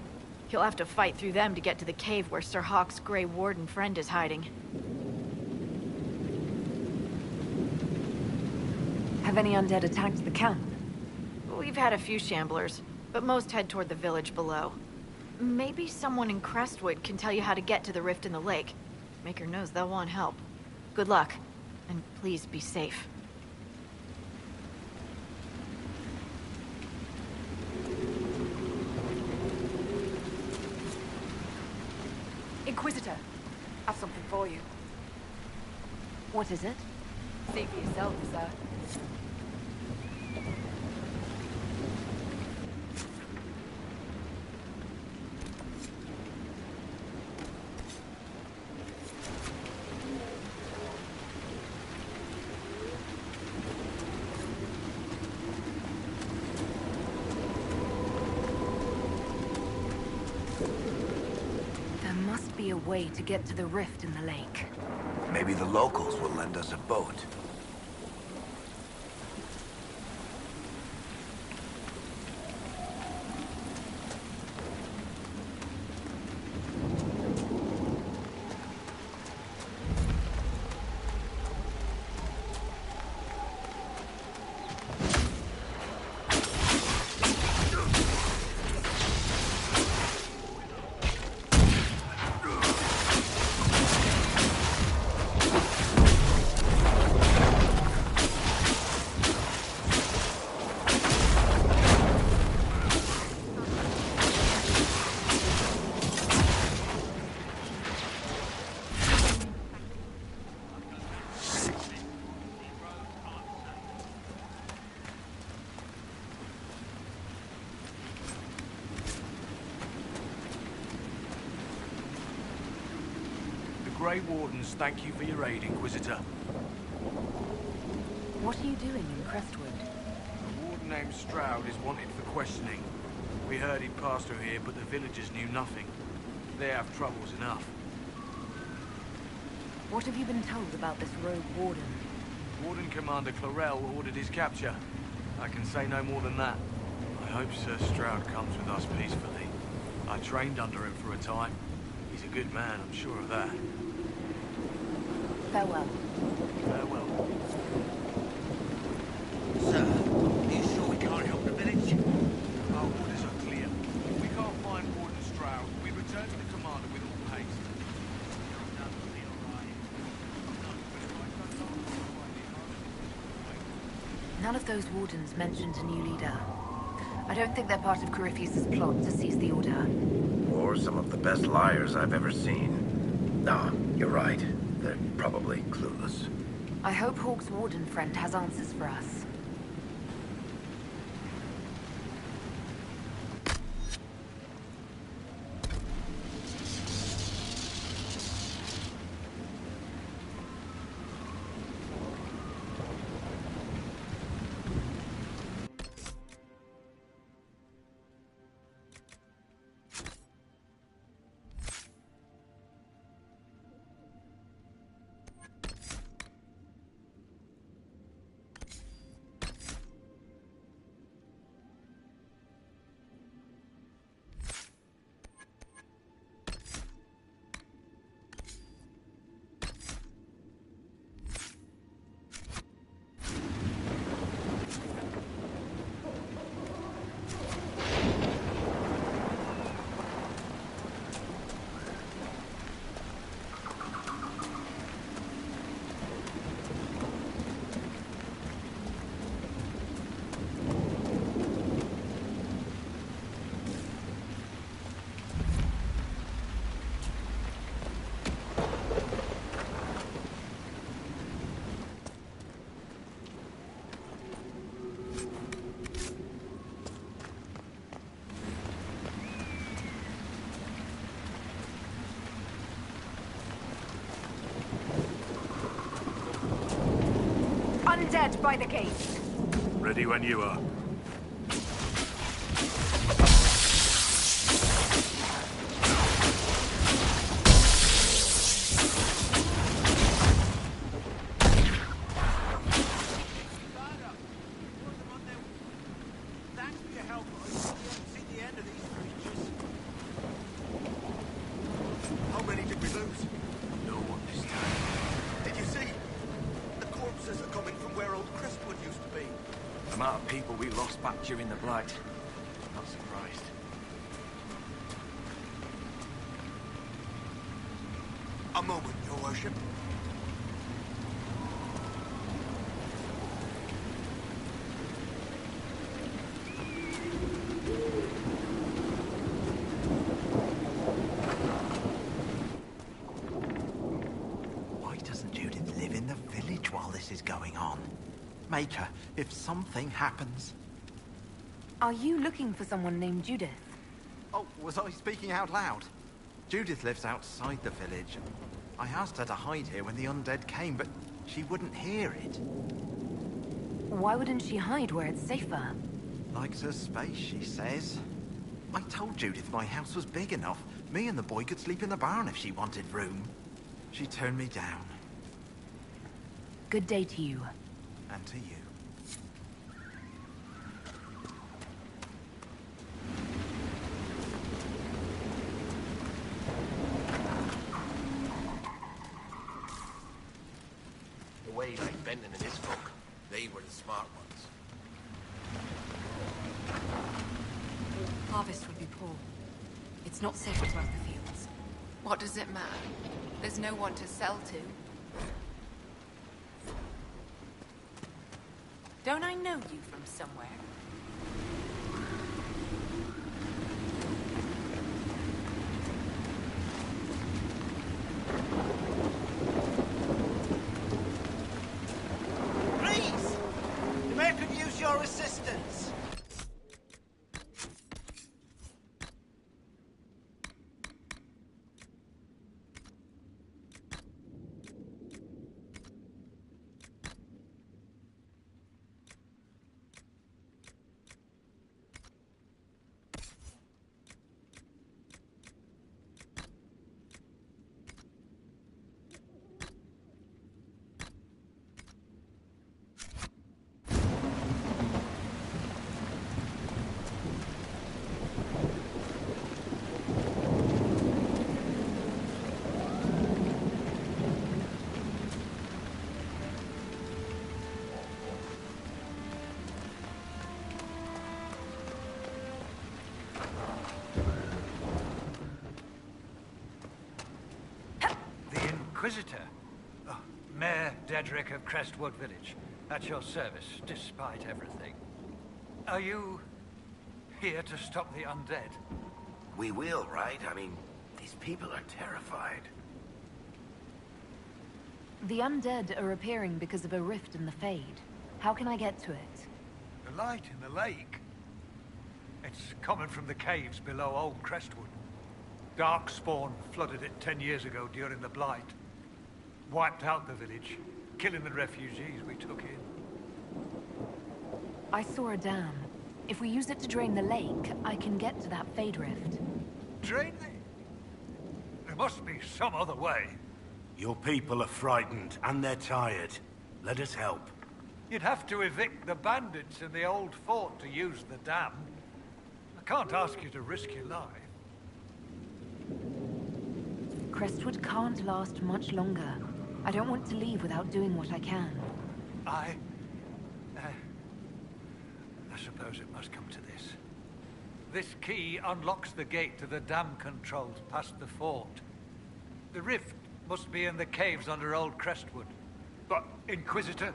You'll have to fight through them to get to the cave where Sir Hawke's Grey Warden friend is hiding. Have any undead attacked the camp? We've had a few shamblers, but most head toward the village below. Maybe someone in Crestwood can tell you how to get to the rift in the lake. Maker knows they'll want help. Good luck, and please be safe. Inquisitor, I've something for you. What is it? See for yourself, sir. Be a way to get to the rift in the lake. Maybe the locals will lend us a boat. Grey Wardens, thank you for your aid, Inquisitor. What are you doing in Crestwood? A warden named Stroud is wanted for questioning. We heard he'd passed through here, but the villagers knew nothing. They have troubles enough. What have you been told about this rogue warden? Warden Commander Clarel ordered his capture. I can say no more than that. I hope Sir Stroud comes with us peacefully. I trained under him for a time. He's a good man, I'm sure of that. Farewell. Farewell. Sir, are you sure we can't help the village? Our orders are clear. If we can't find Warden Stroud, we return to the commander with all haste. None of those wardens mentioned a new leader. I don't think they're part of Corypheus' plot to seize the Order. Or some of the best liars I've ever seen. No, you're right. They're probably clueless. I hope Hawke's warden friend has answers for us. Undead by the gate. Ready when you are. Did you see? The corpses are coming from where old Crestwood used to be. people we lost back during the Blight. Not surprised. A moment, Your Worship. Why doesn't Judith live in the village while this is going on? Maker, if something happens... Are you looking for someone named Judith? Oh, was I speaking out loud? Judith lives outside the village. I asked her to hide here when the undead came, but she wouldn't hear it. Why wouldn't she hide where it's safer? Likes her space, she says. I told Judith my house was big enough. Me and the boy could sleep in the barn if she wanted room. She turned me down. Good day to you. And to you. The way like Benton and his folk, they were the smart ones. Harvest would be poor. It's not safe to work the fields. What does it matter? There's no one to sell to. Don't I know you from somewhere? Please! The mayor could use your assistance. Inquisitor. Oh, Mayor Dedrick of Crestwood Village. At your service, despite everything. Are you here to stop the undead? We will, right? I mean, these people are terrified. The undead are appearing because of a rift in the Fade. How can I get to it? The light in the lake? It's coming from the caves below Old Crestwood. Darkspawn flooded it 10 years ago during the Blight. Wiped out the village, killing the refugees we took in. I saw a dam. If we use it to drain the lake, I can get to that Fade rift. Drain it? There must be some other way. Your people are frightened, and they're tired. Let us help. You'd have to evict the bandits in the old fort to use the dam. I can't ask you to risk your life. Crestwood can't last much longer. I don't want to leave without doing what I can. I suppose it must come to this. This key unlocks the gate to the dam controls past the fort. The rift must be in the caves under Old Crestwood. But, Inquisitor,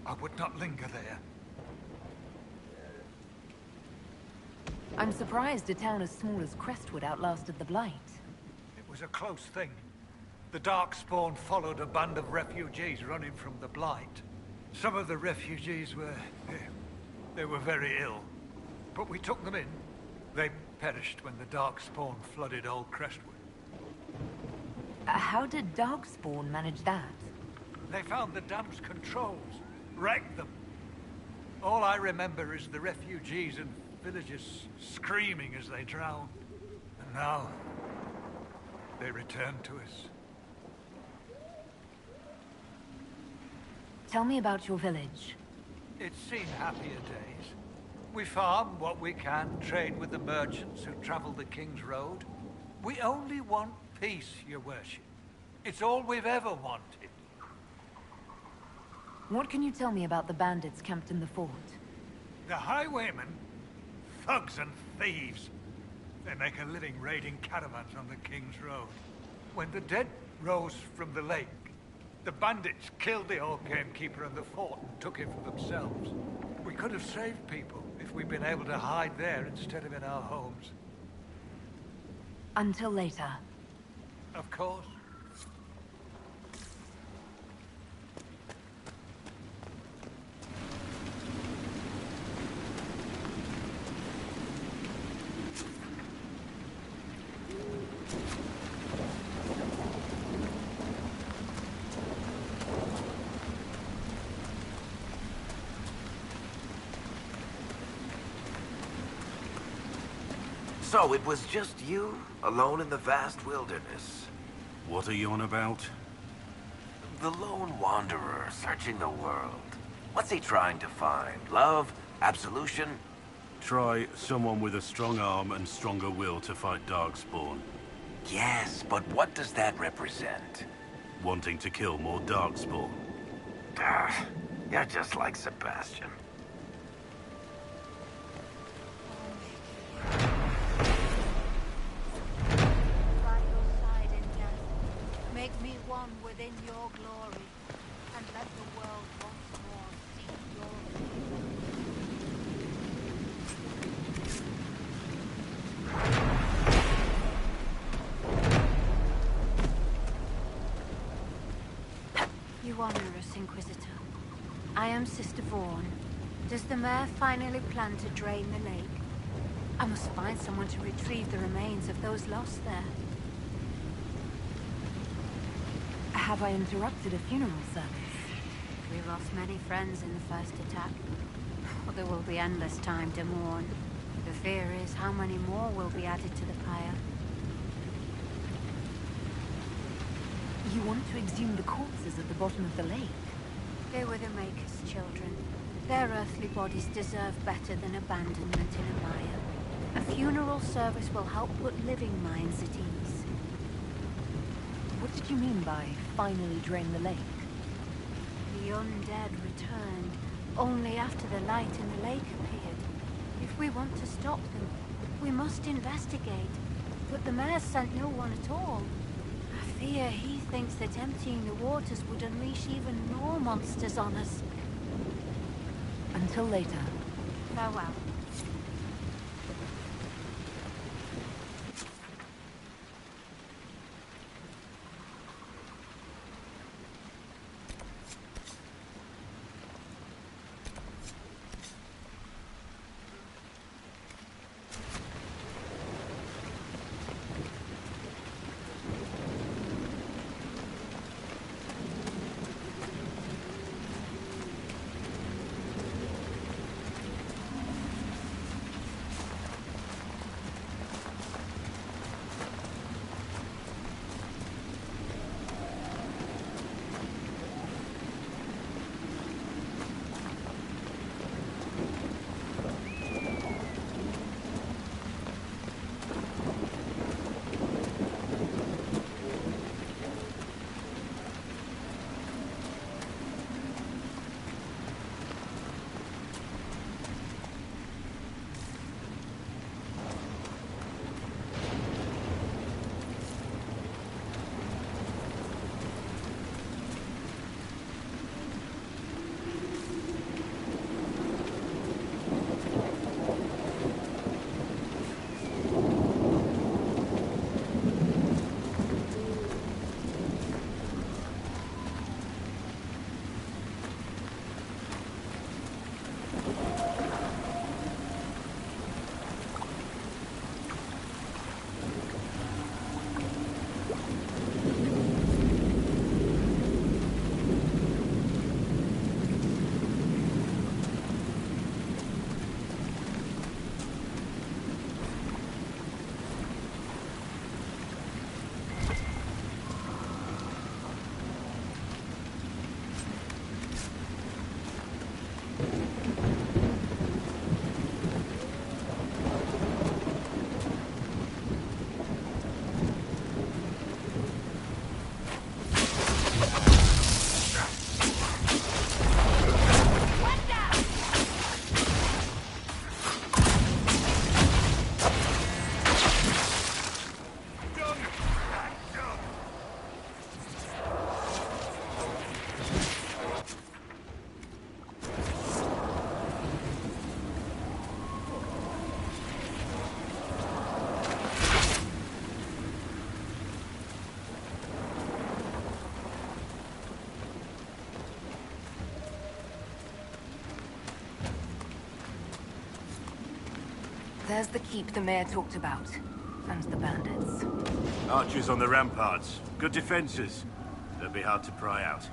I would not linger there. I'm surprised a town as small as Crestwood outlasted the Blight. It was a close thing. The Darkspawn followed a band of refugees running from the Blight. Some of the refugees were... they were very ill. But we took them in. They perished when the Darkspawn flooded Old Crestwood. How did Darkspawn manage that? They found the dam's controls, wrecked them. All I remember is the refugees and villagers screaming as they drowned. And now, they return to us. Tell me about your village. It's seen happier days. We farm what we can, trade with the merchants who travel the King's Road. We only want peace, Your Worship. It's all we've ever wanted. What can you tell me about the bandits camped in the fort? The highwaymen? Thugs and thieves. They make a living raiding caravans on the King's Road. When the dead rose from the lake, the bandits killed the old gamekeeper and the fort and took it for themselves. We could have saved people if we'd been able to hide there instead of in our homes. Until later. Of course. So it was just you, alone in the vast wilderness? What are you on about? The lone wanderer searching the world. What's he trying to find? Love? Absolution? Try someone with a strong arm and stronger will to fight Darkspawn. Yes, but what does that represent? Wanting to kill more Darkspawn. You're just like Sebastian. Make me one within your glory, and let the world once more see your favor. You honor us, Inquisitor. I am Sister Vaughn. Does the mayor finally plan to drain the lake? I must find someone to retrieve the remains of those lost there. Have I interrupted a funeral service? We lost many friends in the first attack. But there will be endless time to mourn. The fear is how many more will be added to the pyre. You want to exhume the corpses at the bottom of the lake? They were the Maker's children. Their earthly bodies deserve better than abandonment in a mire. A funeral service will help put living minds at ease. What did you mean by finally drain the lake? The undead returned, only after the light in the lake appeared. If we want to stop them, we must investigate. But the mayor sent no one at all. I fear he thinks that emptying the waters would unleash even more monsters on us. Until later. Farewell. There's the keep the mayor talked about. And the bandits. Archers on the ramparts. Good defenses. They'll be hard to pry out.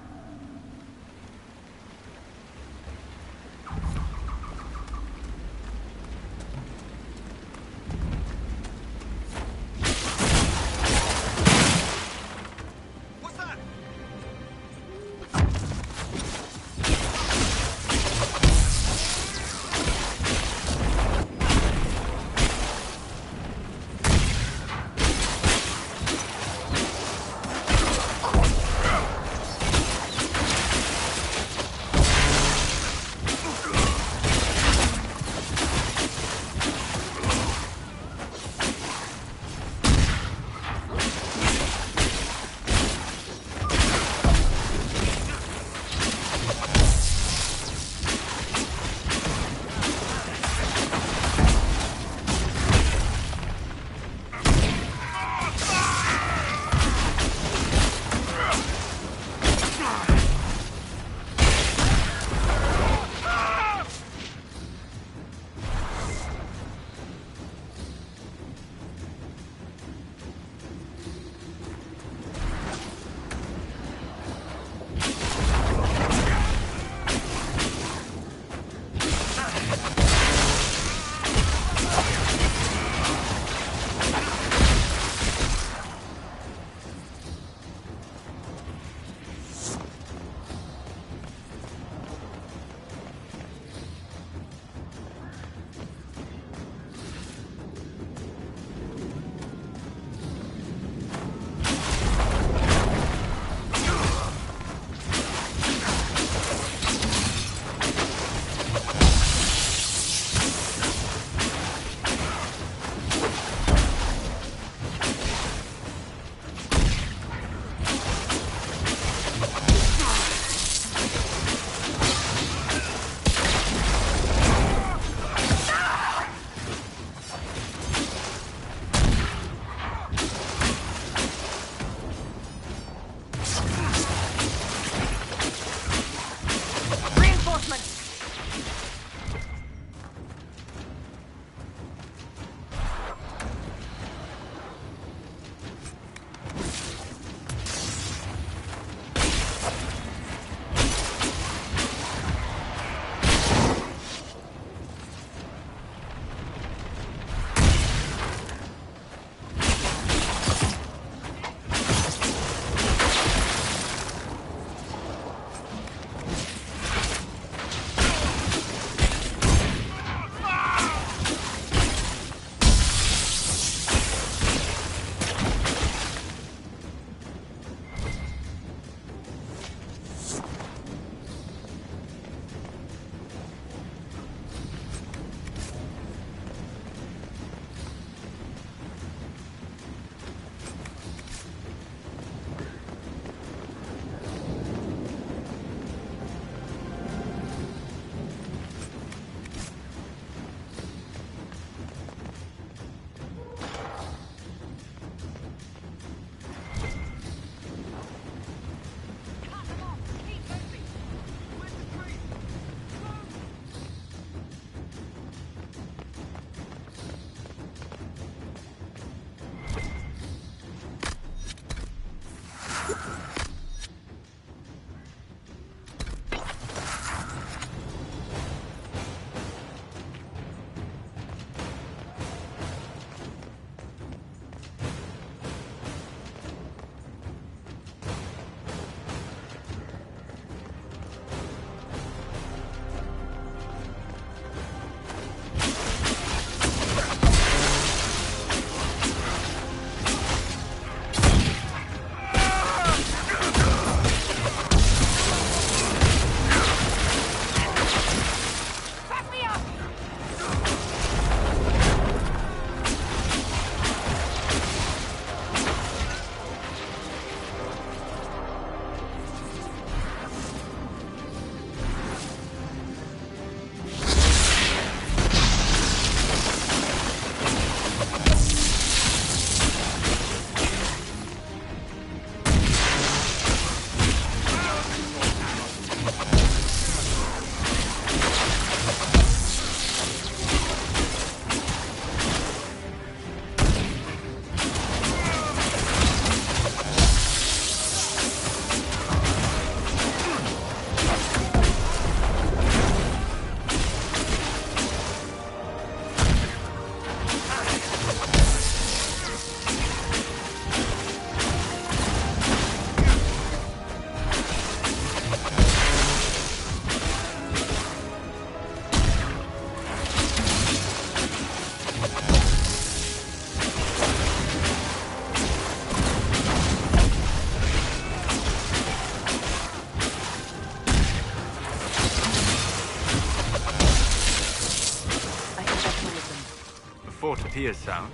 tears sound.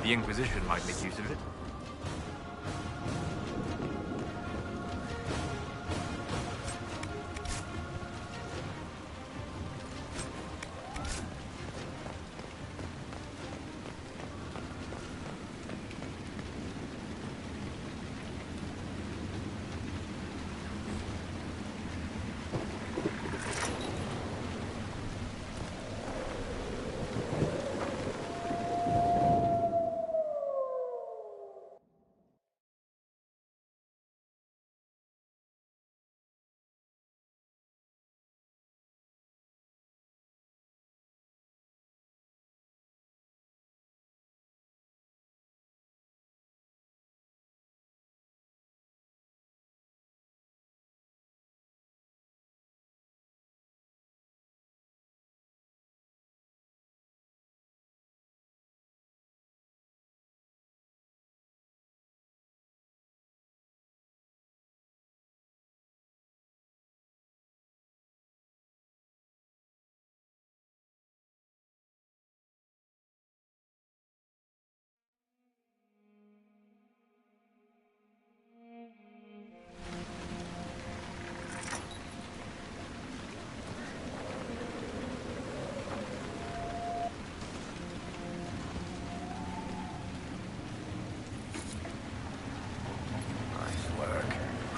The Inquisition might make use of it.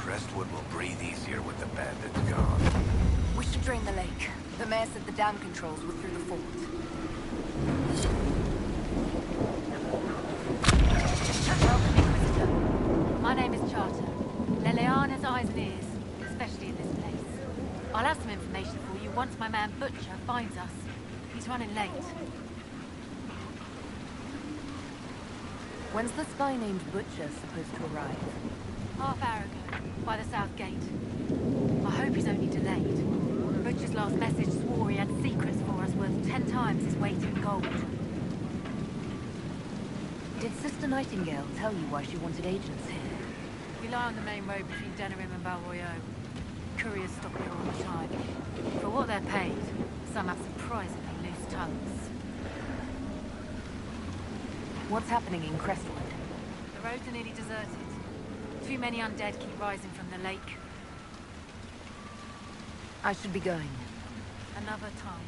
Crestwood will breathe easier with the bandits gone. We should drain the lake. The mayor said the dam controls were through the fort. Welcome, Inquisitor. My name is Charter. Leliana's eyes and ears, especially in this place. I'll have some information for you once my man Butcher finds us. He's running late. When's this guy named Butcher supposed to arrive? Half hour ago, by the south gate. I hope he's only delayed. Butcher's last message swore he had secrets for us worth 10 times his weight in gold. Did Sister Nightingale tell you why she wanted agents here? We lie on the main road between Denerim and Balroyo. Couriers stop here all the time. For what they're paid, some have surprisingly loose tongues. What's happening in Crestwood? The roads are nearly deserted. Too many undead keep rising from the lake. I should be going. Another time.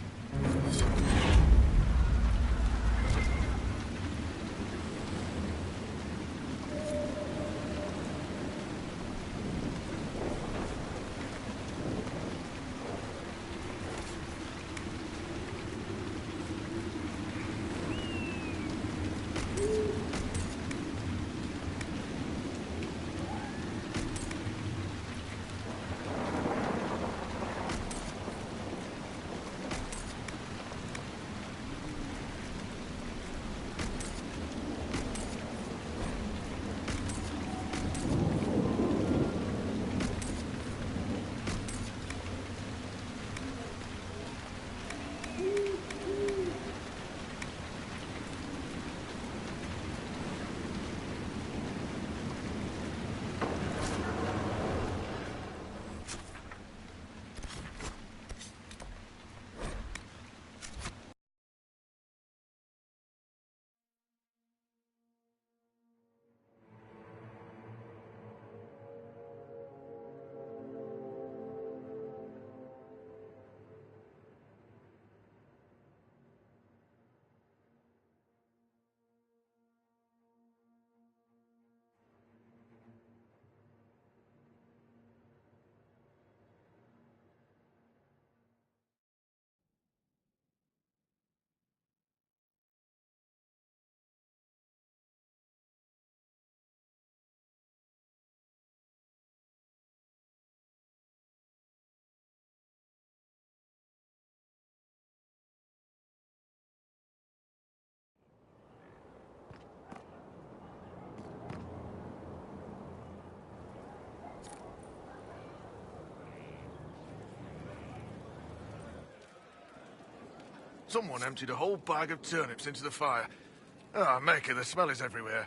Someone emptied a whole bag of turnips into the fire. Ah, Maker, the smell is everywhere.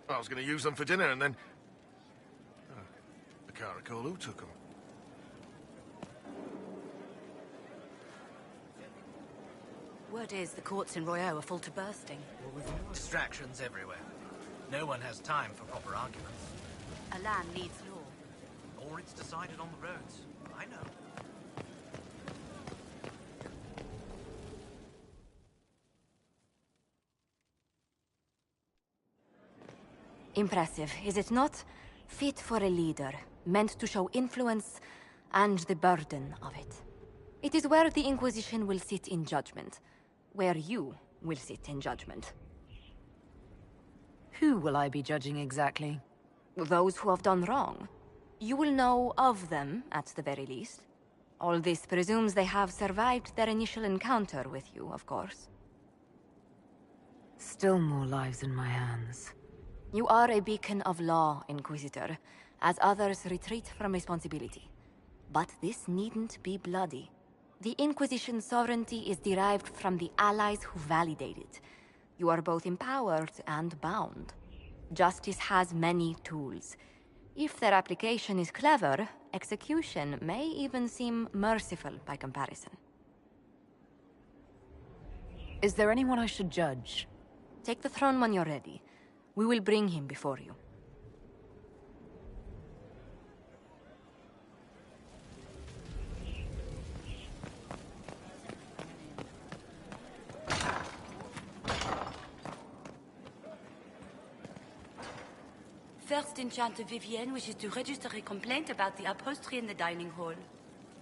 I was going to use them for dinner and then... Oh, I can't recall who took them. Word is the courts in Royaux are full to bursting. Distractions everywhere. No one has time for proper arguments. A land needs law. Or it's decided on the roads. I know. Impressive, is it not? Fit for a leader, meant to show influence and the burden of it. It is where the Inquisition will sit in judgment. Where you will sit in judgment. Who will I be judging exactly? Those who have done wrong. You will know of them, at the very least. All this presumes they have survived their initial encounter with you, of course. Still more lives in my hands. You are a beacon of law, Inquisitor, as others retreat from responsibility. But this needn't be bloody. The Inquisition's sovereignty is derived from the allies who validate it. You are both empowered and bound. Justice has many tools. If their application is clever, execution may even seem merciful by comparison. Is there anyone I should judge? Take the throne when you're ready. We will bring him before you. First Enchanter Vivienne wishes to register a complaint about the upholstery in the dining hall.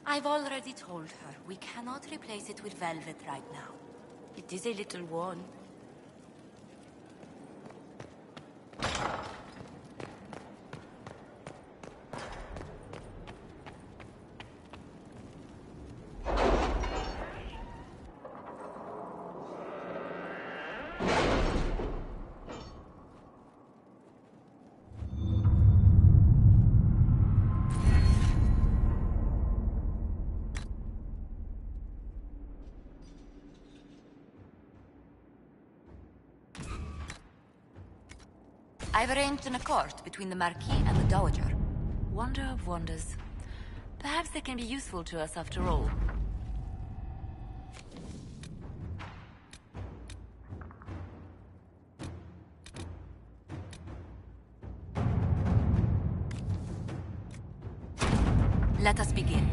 I've already told her we cannot replace it with velvet right now. It is a little worn. I've arranged an accord between the Marquis and the Dowager. Wonder of wonders. Perhaps they can be useful to us after all. Let us begin.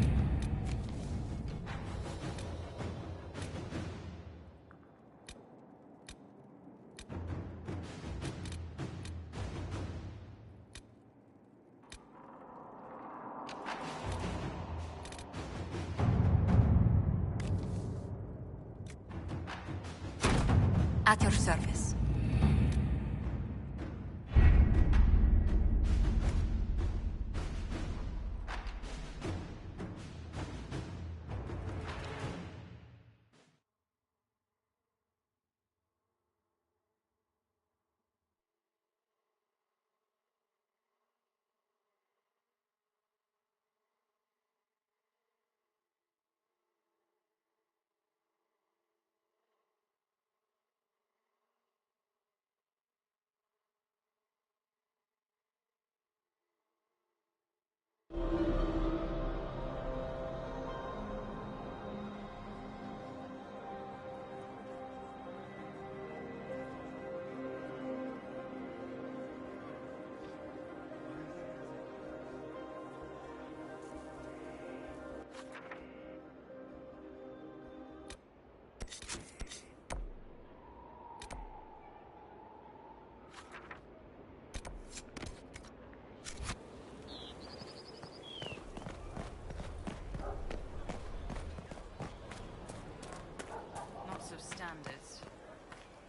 At your service.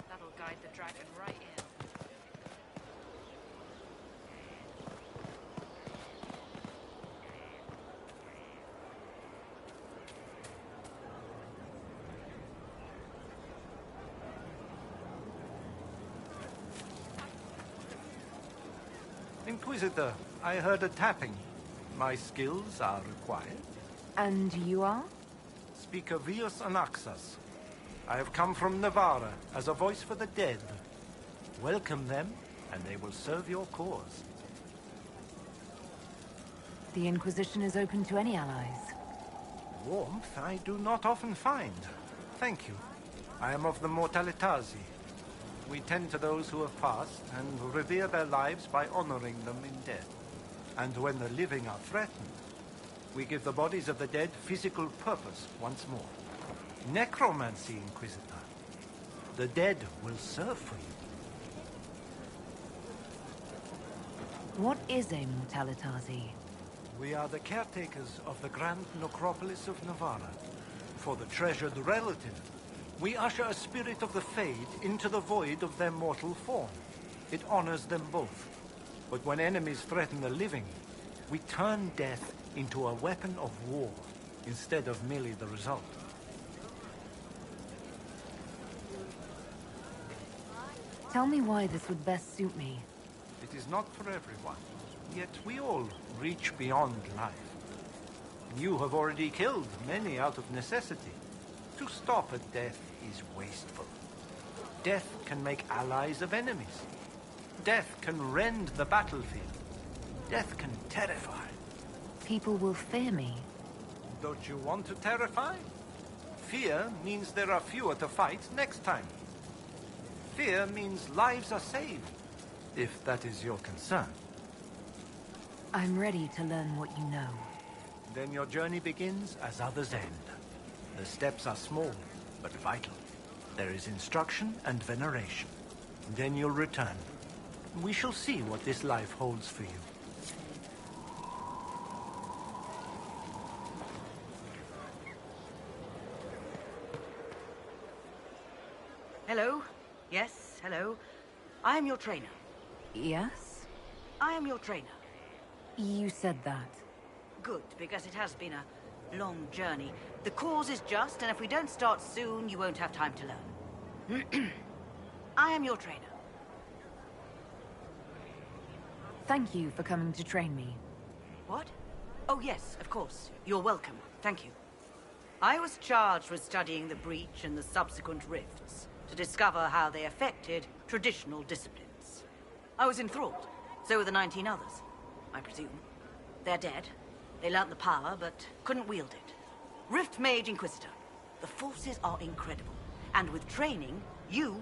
That'll guide the dragon right in. Inquisitor, I heard a tapping. My skills are required. And you are? Speaker Vios Anaxas. I have come from Navarra as a voice for the dead. Welcome them, and they will serve your cause. The Inquisition is open to any allies. Warmth I do not often find. Thank you. I am of the Mortalitazi. We tend to those who have passed and revere their lives by honoring them in death. And when the living are threatened, we give the bodies of the dead physical purpose once more. Necromancy, Inquisitor. The dead will serve for you. What is a Mortalitazi? We are the caretakers of the grand necropolis of Navarra. For the treasured relative, we usher a spirit of the Fade into the void of their mortal form. It honors them both. But when enemies threaten the living, we turn death into a weapon of war, instead of merely the result. Tell me why this would best suit me. It is not for everyone, yet we all reach beyond life. You have already killed many out of necessity. To stop at death is wasteful. Death can make allies of enemies. Death can rend the battlefield. Death can terrify. People will fear me. Don't you want to terrify? Fear means there are fewer to fight next time. Fear means lives are saved, if that is your concern. I'm ready to learn what you know. Then your journey begins as others end. The steps are small, but vital. There is instruction and veneration. Then you'll return. We shall see what this life holds for you. Hello? Yes, hello. I am your trainer. Yes? I am your trainer. You said that. Good, because it has been a long journey. The cause is just, and if we don't start soon, you won't have time to learn. I am your trainer. Thank you for coming to train me. What? Oh yes, of course. You're welcome. Thank you. I was charged with studying the breach and the subsequent rifts, to discover how they affected traditional disciplines. I was enthralled. So were the 19 others, I presume. They're dead. They learnt the power, but couldn't wield it. Rift Mage Inquisitor. The forces are incredible. And with training, you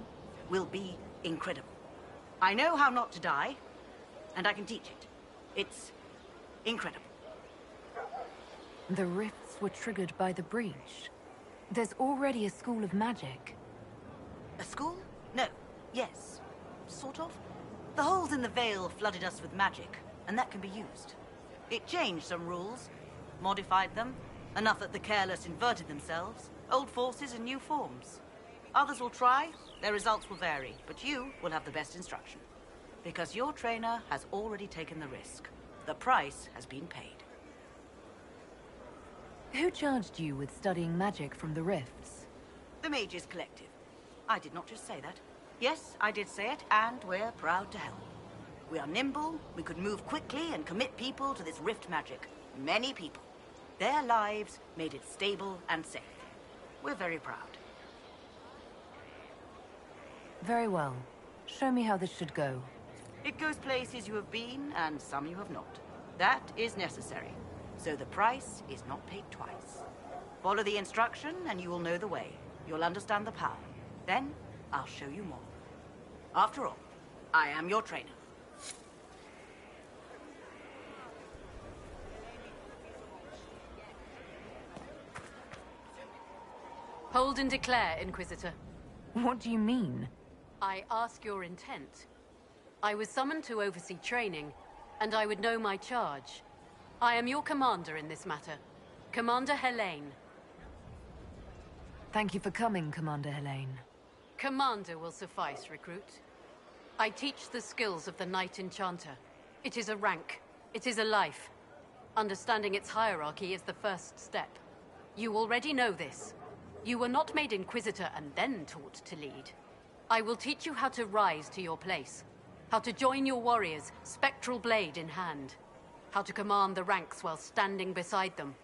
will be incredible. I know how not to die, and I can teach it. It's incredible. The rifts were triggered by the breach. There's already a school of magic. A school? No. Yes. Sort of. The holes in the veil flooded us with magic, and that can be used. It changed some rules, modified them, enough that the careless inverted themselves, old forces in new forms. Others will try, their results will vary, but you will have the best instruction. Because your trainer has already taken the risk. The price has been paid. Who charged you with studying magic from the rifts? The Mages Collective. I did not just say that. Yes, I did say it, and we're proud to help. We are nimble, we could move quickly and commit people to this rift magic. Many people. Their lives made it stable and safe. We're very proud. Very well. Show me how this should go. It goes places you have been, and some you have not. That is necessary. So the price is not paid twice. Follow the instruction, and you will know the way. You'll understand the power. Then, I'll show you more. After all, I am your trainer. Hold and declare, Inquisitor. What do you mean? I ask your intent. I was summoned to oversee training, and I would know my charge. I am your commander in this matter. Commander Helene. Thank you for coming, Commander Helene. Commander will suffice, recruit. I teach the skills of the Knight Enchanter. It is a rank. It is a life. Understanding its hierarchy is the first step. You already know this. You were not made Inquisitor and then taught to lead. I will teach you how to rise to your place. How to join your warriors, spectral blade in hand. How to command the ranks while standing beside them.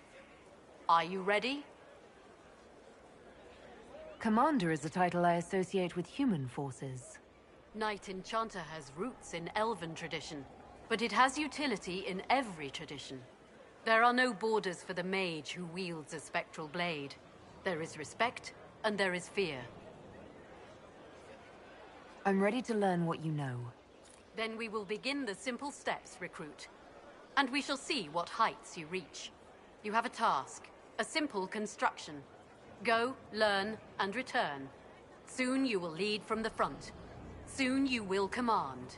Are you ready? Commander is a title I associate with human forces. Knight Enchanter has roots in Elven tradition, but it has utility in every tradition. There are no borders for the mage who wields a spectral blade. There is respect, and there is fear. I'm ready to learn what you know. Then we will begin the simple steps, recruit. And we shall see what heights you reach. You have a task, a simple construction. Go, learn, and return. Soon you will lead from the front. Soon you will command.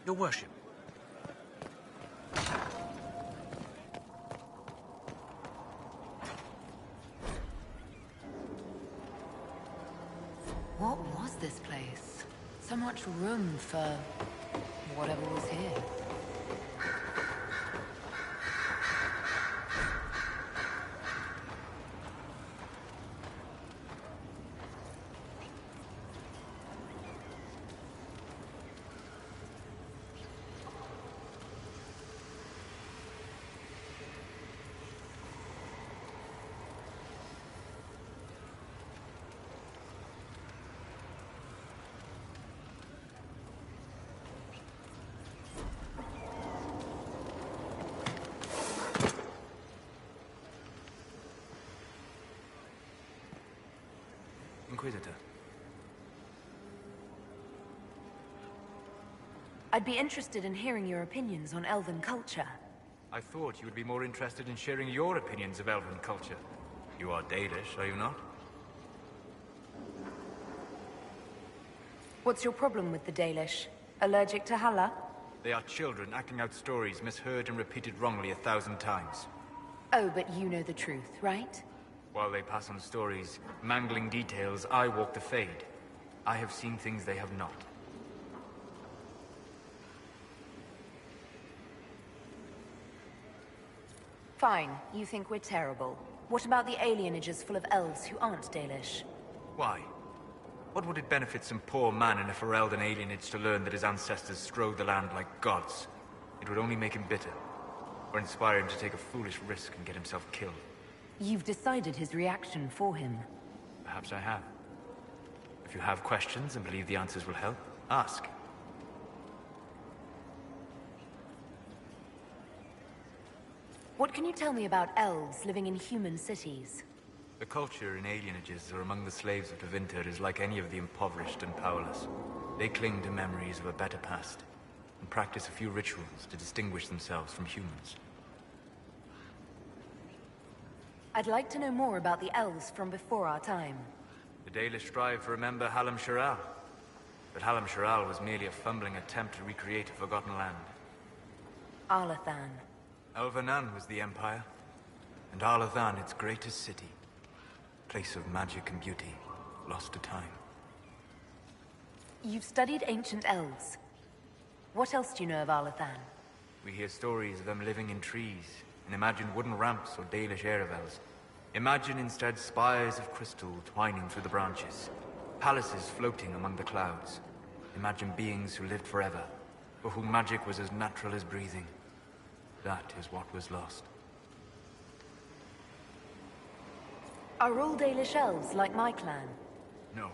Your worship. What was this place? So much room for whatever was here. Inquisitor. I'd be interested in hearing your opinions on Elven culture. I thought you would be more interested in sharing your opinions of Elven culture. You are Dalish, are you not? What's your problem with the Dalish? Allergic to Halla? They are children acting out stories misheard and repeated wrongly 1,000 times. Oh, but you know the truth, right? While they pass on stories, mangling details, I walk the Fade. I have seen things they have not. Fine, you think we're terrible. What about the alienages full of elves who aren't Dalish? Why? What would it benefit some poor man in a Ferelden alienage to learn that his ancestors strode the land like gods? It would only make him bitter, or inspire him to take a foolish risk and get himself killed. You've decided his reaction for him. Perhaps I have. If you have questions and believe the answers will help, ask. What can you tell me about elves living in human cities? The culture in alienages or among the slaves of Tevinter is like any of the impoverished and powerless. They cling to memories of a better past, and practice a few rituals to distinguish themselves from humans. I'd like to know more about the elves from before our time. The Dalish strive to remember Hallam Sharal. But Hallam Sharal was merely a fumbling attempt to recreate a forgotten land. Arlathan. Elvanan was the Empire, and Arlathan its greatest city. Place of magic and beauty, lost to time. You've studied ancient elves. What else do you know of Arlathan? We hear stories of them living in trees, and imagine wooden ramps or Dalish Erebels. Imagine instead spires of crystal twining through the branches, palaces floating among the clouds. Imagine beings who lived forever, for whom magic was as natural as breathing. That is what was lost. Are all Dalish elves like my clan? No.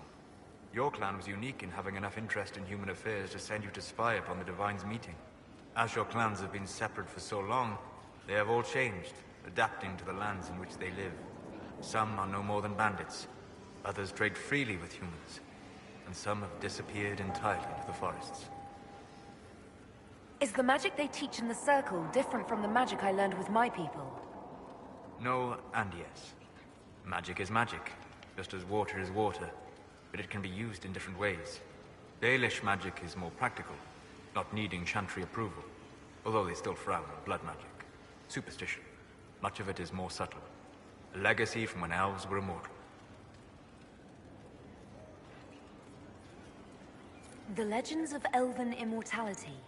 Your clan was unique in having enough interest in human affairs to send you to spy upon the Divine's meeting. As your clans have been separate for so long, they have all changed, adapting to the lands in which they live. Some are no more than bandits, others trade freely with humans, and some have disappeared entirely into the forests. Is the magic they teach in the Circle different from the magic I learned with my people? No and yes. Magic is magic, just as water is water, but it can be used in different ways. Dalish magic is more practical, not needing chantry approval, although they still frown on blood magic. Superstition. Much of it is more subtle. A legacy from when elves were immortal. The legends of elven immortality.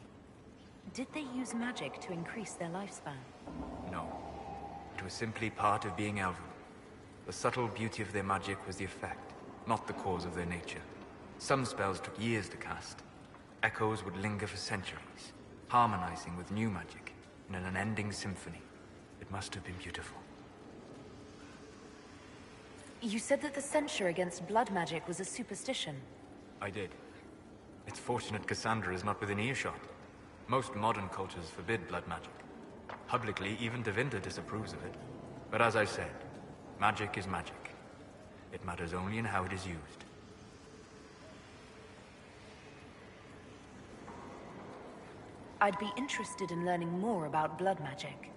Did they use magic to increase their lifespan? No. It was simply part of being elven. The subtle beauty of their magic was the effect, not the cause of their nature. Some spells took years to cast. echoes would linger for centuries, harmonizing with new magic in an unending symphony. It must have been beautiful. You said that the censure against blood magic was a superstition. I did. It's fortunate Cassandra is not within earshot. Most modern cultures forbid blood magic. Publicly, even Devinter disapproves of it. But as I said, magic is magic. It matters only in how it is used. I'd be interested in learning more about blood magic.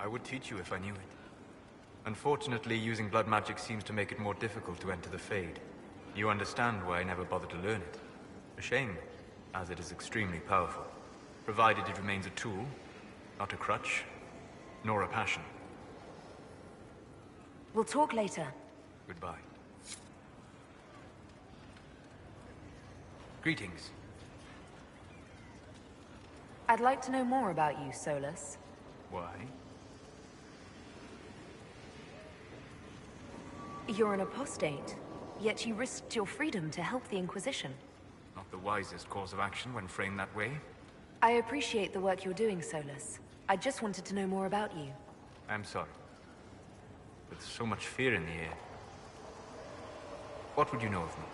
I would teach you if I knew it. Unfortunately, using blood magic seems to make it more difficult to enter the Fade. You understand why I never bothered to learn it. A shame, as it is extremely powerful. Provided it remains a tool, not a crutch, nor a passion. We'll talk later. Goodbye. Greetings. I'd like to know more about you, Solus. Why? You're an apostate, yet you risked your freedom to help the Inquisition. Not the wisest course of action when framed that way. I appreciate the work you're doing, Solus. I just wanted to know more about you. I'm sorry. With so much fear in the air. What would you know of me?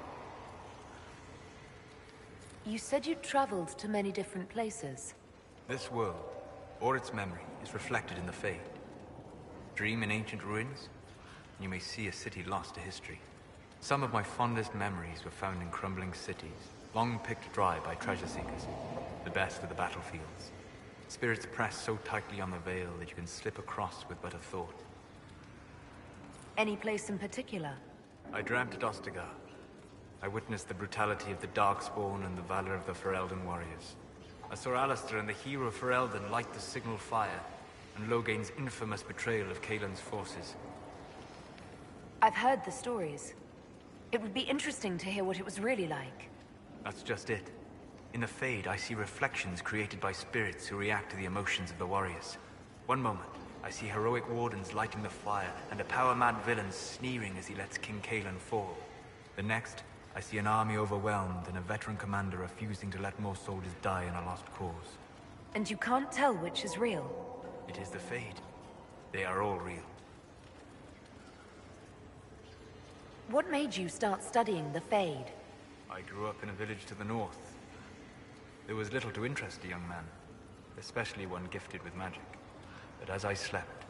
You said you'd traveled to many different places. This world, or its memory, is reflected in the Fade. Dream in ancient ruins, and you may see a city lost to history. Some of my fondest memories were found in crumbling cities, long picked dry by treasure seekers. The best of the battlefields. Spirits press so tightly on the veil that you can slip across with but a thought. Any place in particular? I dreamt at Ostagar. I witnessed the brutality of the Darkspawn and the valor of the Ferelden warriors. I saw Alistair and the hero of Ferelden light the signal fire, and Logain's infamous betrayal of Kaelin's forces. I've heard the stories. It would be interesting to hear what it was really like. That's just it. In the Fade, I see reflections created by spirits who react to the emotions of the warriors. One moment, I see heroic wardens lighting the fire, and a power-mad villain sneering as he lets King Kaelin fall. The next, I see an army overwhelmed and a veteran commander refusing to let more soldiers die in a lost cause. And you can't tell which is real? It is the Fade. They are all real. What made you start studying the Fade? I grew up in a village to the north. There was little to interest a young man, especially one gifted with magic. But as I slept,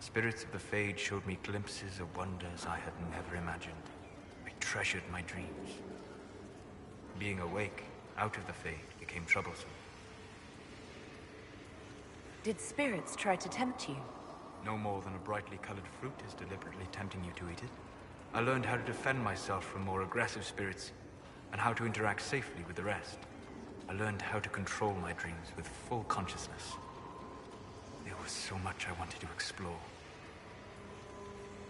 spirits of the Fade showed me glimpses of wonders I had never imagined. I treasured my dreams. Being awake, out of the Fade, became troublesome. Did spirits try to tempt you? No more than a brightly colored fruit is deliberately tempting you to eat it. I learned how to defend myself from more aggressive spirits, and how to interact safely with the rest. I learned how to control my dreams with full consciousness. There was so much I wanted to explore.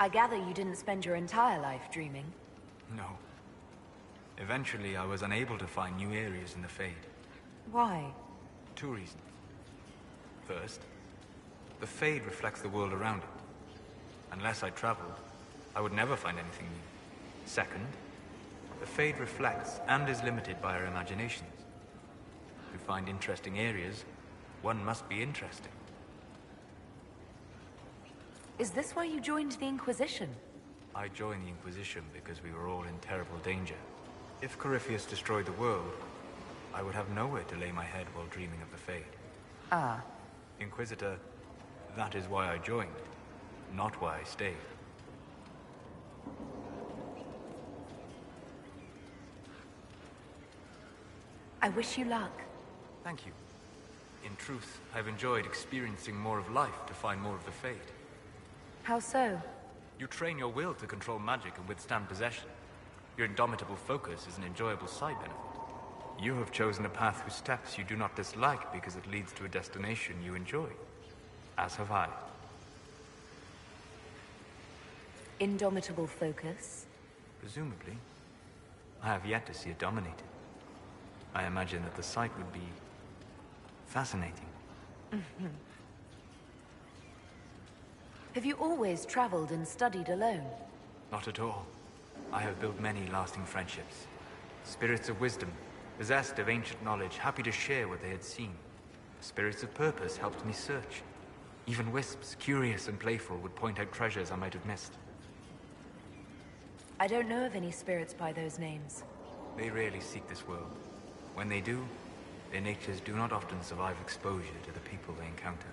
I gather you didn't spend your entire life dreaming. No. Eventually, I was unable to find new areas in the Fade. Why? 2 reasons. First, the Fade reflects the world around it. Unless I traveled, I would never find anything new. Second, the Fade reflects and is limited by our imaginations. To find interesting areas, one must be interesting. Is this why you joined the Inquisition? I joined the Inquisition because we were all in terrible danger. If Corypheus destroyed the world, I would have nowhere to lay my head while dreaming of the Fade. Ah. Inquisitor, that is why I joined, not why I stayed. I wish you luck. Thank you. In truth, I've enjoyed experiencing more of life to find more of the Fade. How so? You train your will to control magic and withstand possession. Your indomitable focus is an enjoyable side benefit. You have chosen a path whose steps you do not dislike because it leads to a destination you enjoy. As have I. Indomitable focus? Presumably. I have yet to see it dominated. I imagine that the sight would be fascinating. Have you always traveled and studied alone? Not at all. I have built many lasting friendships. Spirits of wisdom, Possessed of ancient knowledge, happy to share what they had seen. Spirits of purpose helped me search. Even wisps, curious and playful, would point out treasures I might have missed. I don't know of any spirits by those names. They rarely seek this world. When they do, their natures do not often survive exposure to the people they encounter.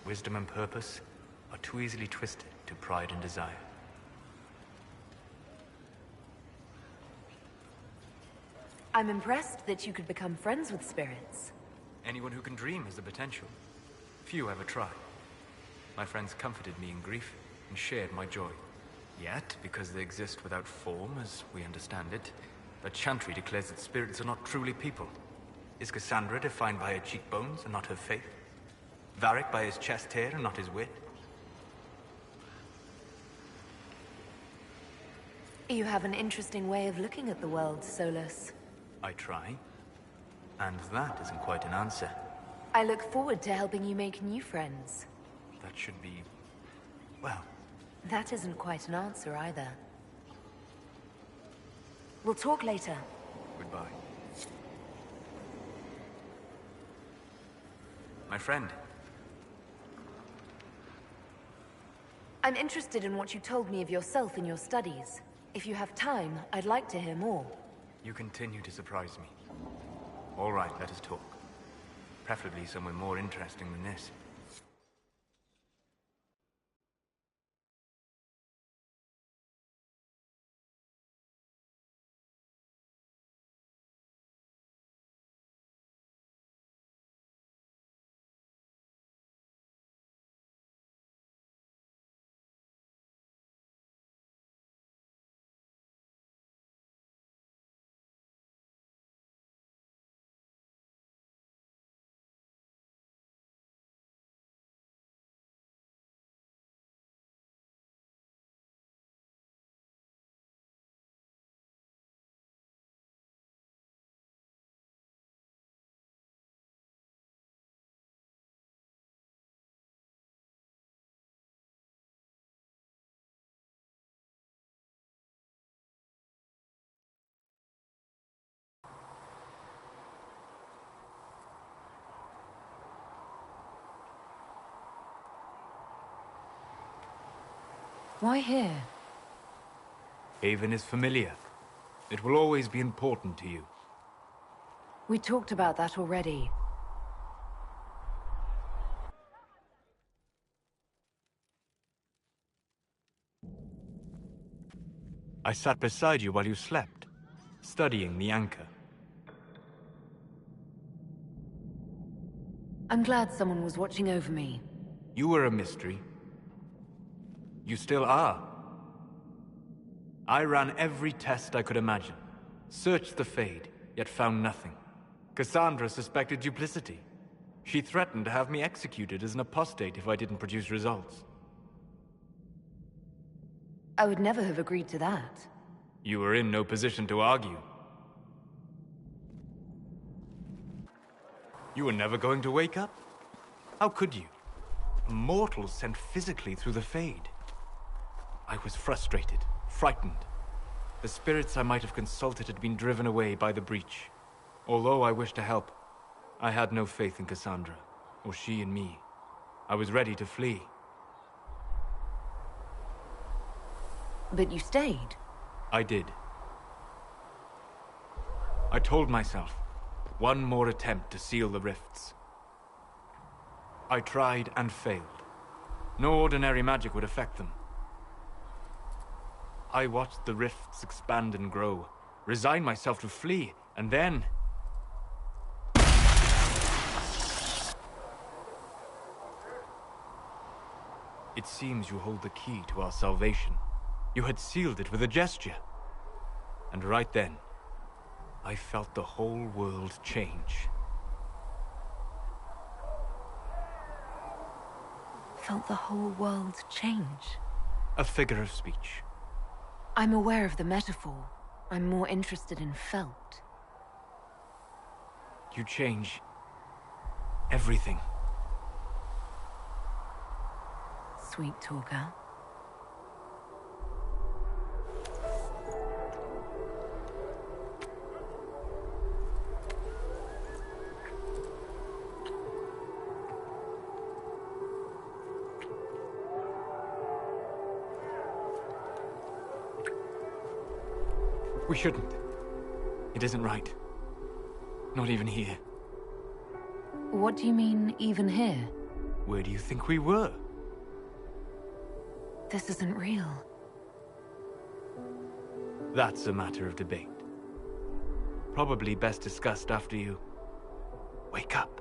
Wisdom and purpose are too easily twisted to pride and desire. I'm impressed that you could become friends with spirits. Anyone who can dream has the potential. Few ever try. My friends comforted me in grief and shared my joy. Yet, because they exist without form, as we understand it, the Chantry declares that spirits are not truly people. Is Cassandra defined by her cheekbones and not her faith? Varric by his chest hair and not his wit? You have an interesting way of looking at the world, Solus. I try. And that isn't quite an answer. I look forward to helping you make new friends. That should be... well... That isn't quite an answer either. We'll talk later. Goodbye. My friend. I'm interested in what you told me of yourself in your studies. If you have time, I'd like to hear more. You continue to surprise me. All right, let us talk. Preferably somewhere more interesting than this. Why here? Haven is familiar. It will always be important to you. We talked about that already. I sat beside you while you slept, studying the anchor. I'm glad someone was watching over me. You were a mystery. You still are. I ran every test I could imagine. Searched the Fade, yet found nothing. Cassandra suspected duplicity. She threatened to have me executed as an apostate if I didn't produce results. I would never have agreed to that. You were in no position to argue. You were never going to wake up? How could you? A mortal sent physically through the Fade. I was frustrated, frightened. The spirits I might have consulted had been driven away by the breach. Although I wished to help, I had no faith in Cassandra, or she in me. I was ready to flee. But you stayed. I did. I told myself, one more attempt to seal the rifts. I tried and failed. No ordinary magic would affect them. I watched the rifts expand and grow, resigned myself to flee, and then... It seems you hold the key to our salvation. You had sealed it with a gesture. And right then, I felt the whole world change. Felt the whole world change? A figure of speech. I'm aware of the metaphor. I'm more interested in felt. You change everything. Sweet talker. We shouldn't. It isn't right. Not even here. What do you mean, even here? Where do you think we were? This isn't real. That's a matter of debate. Probably best discussed after you wake up.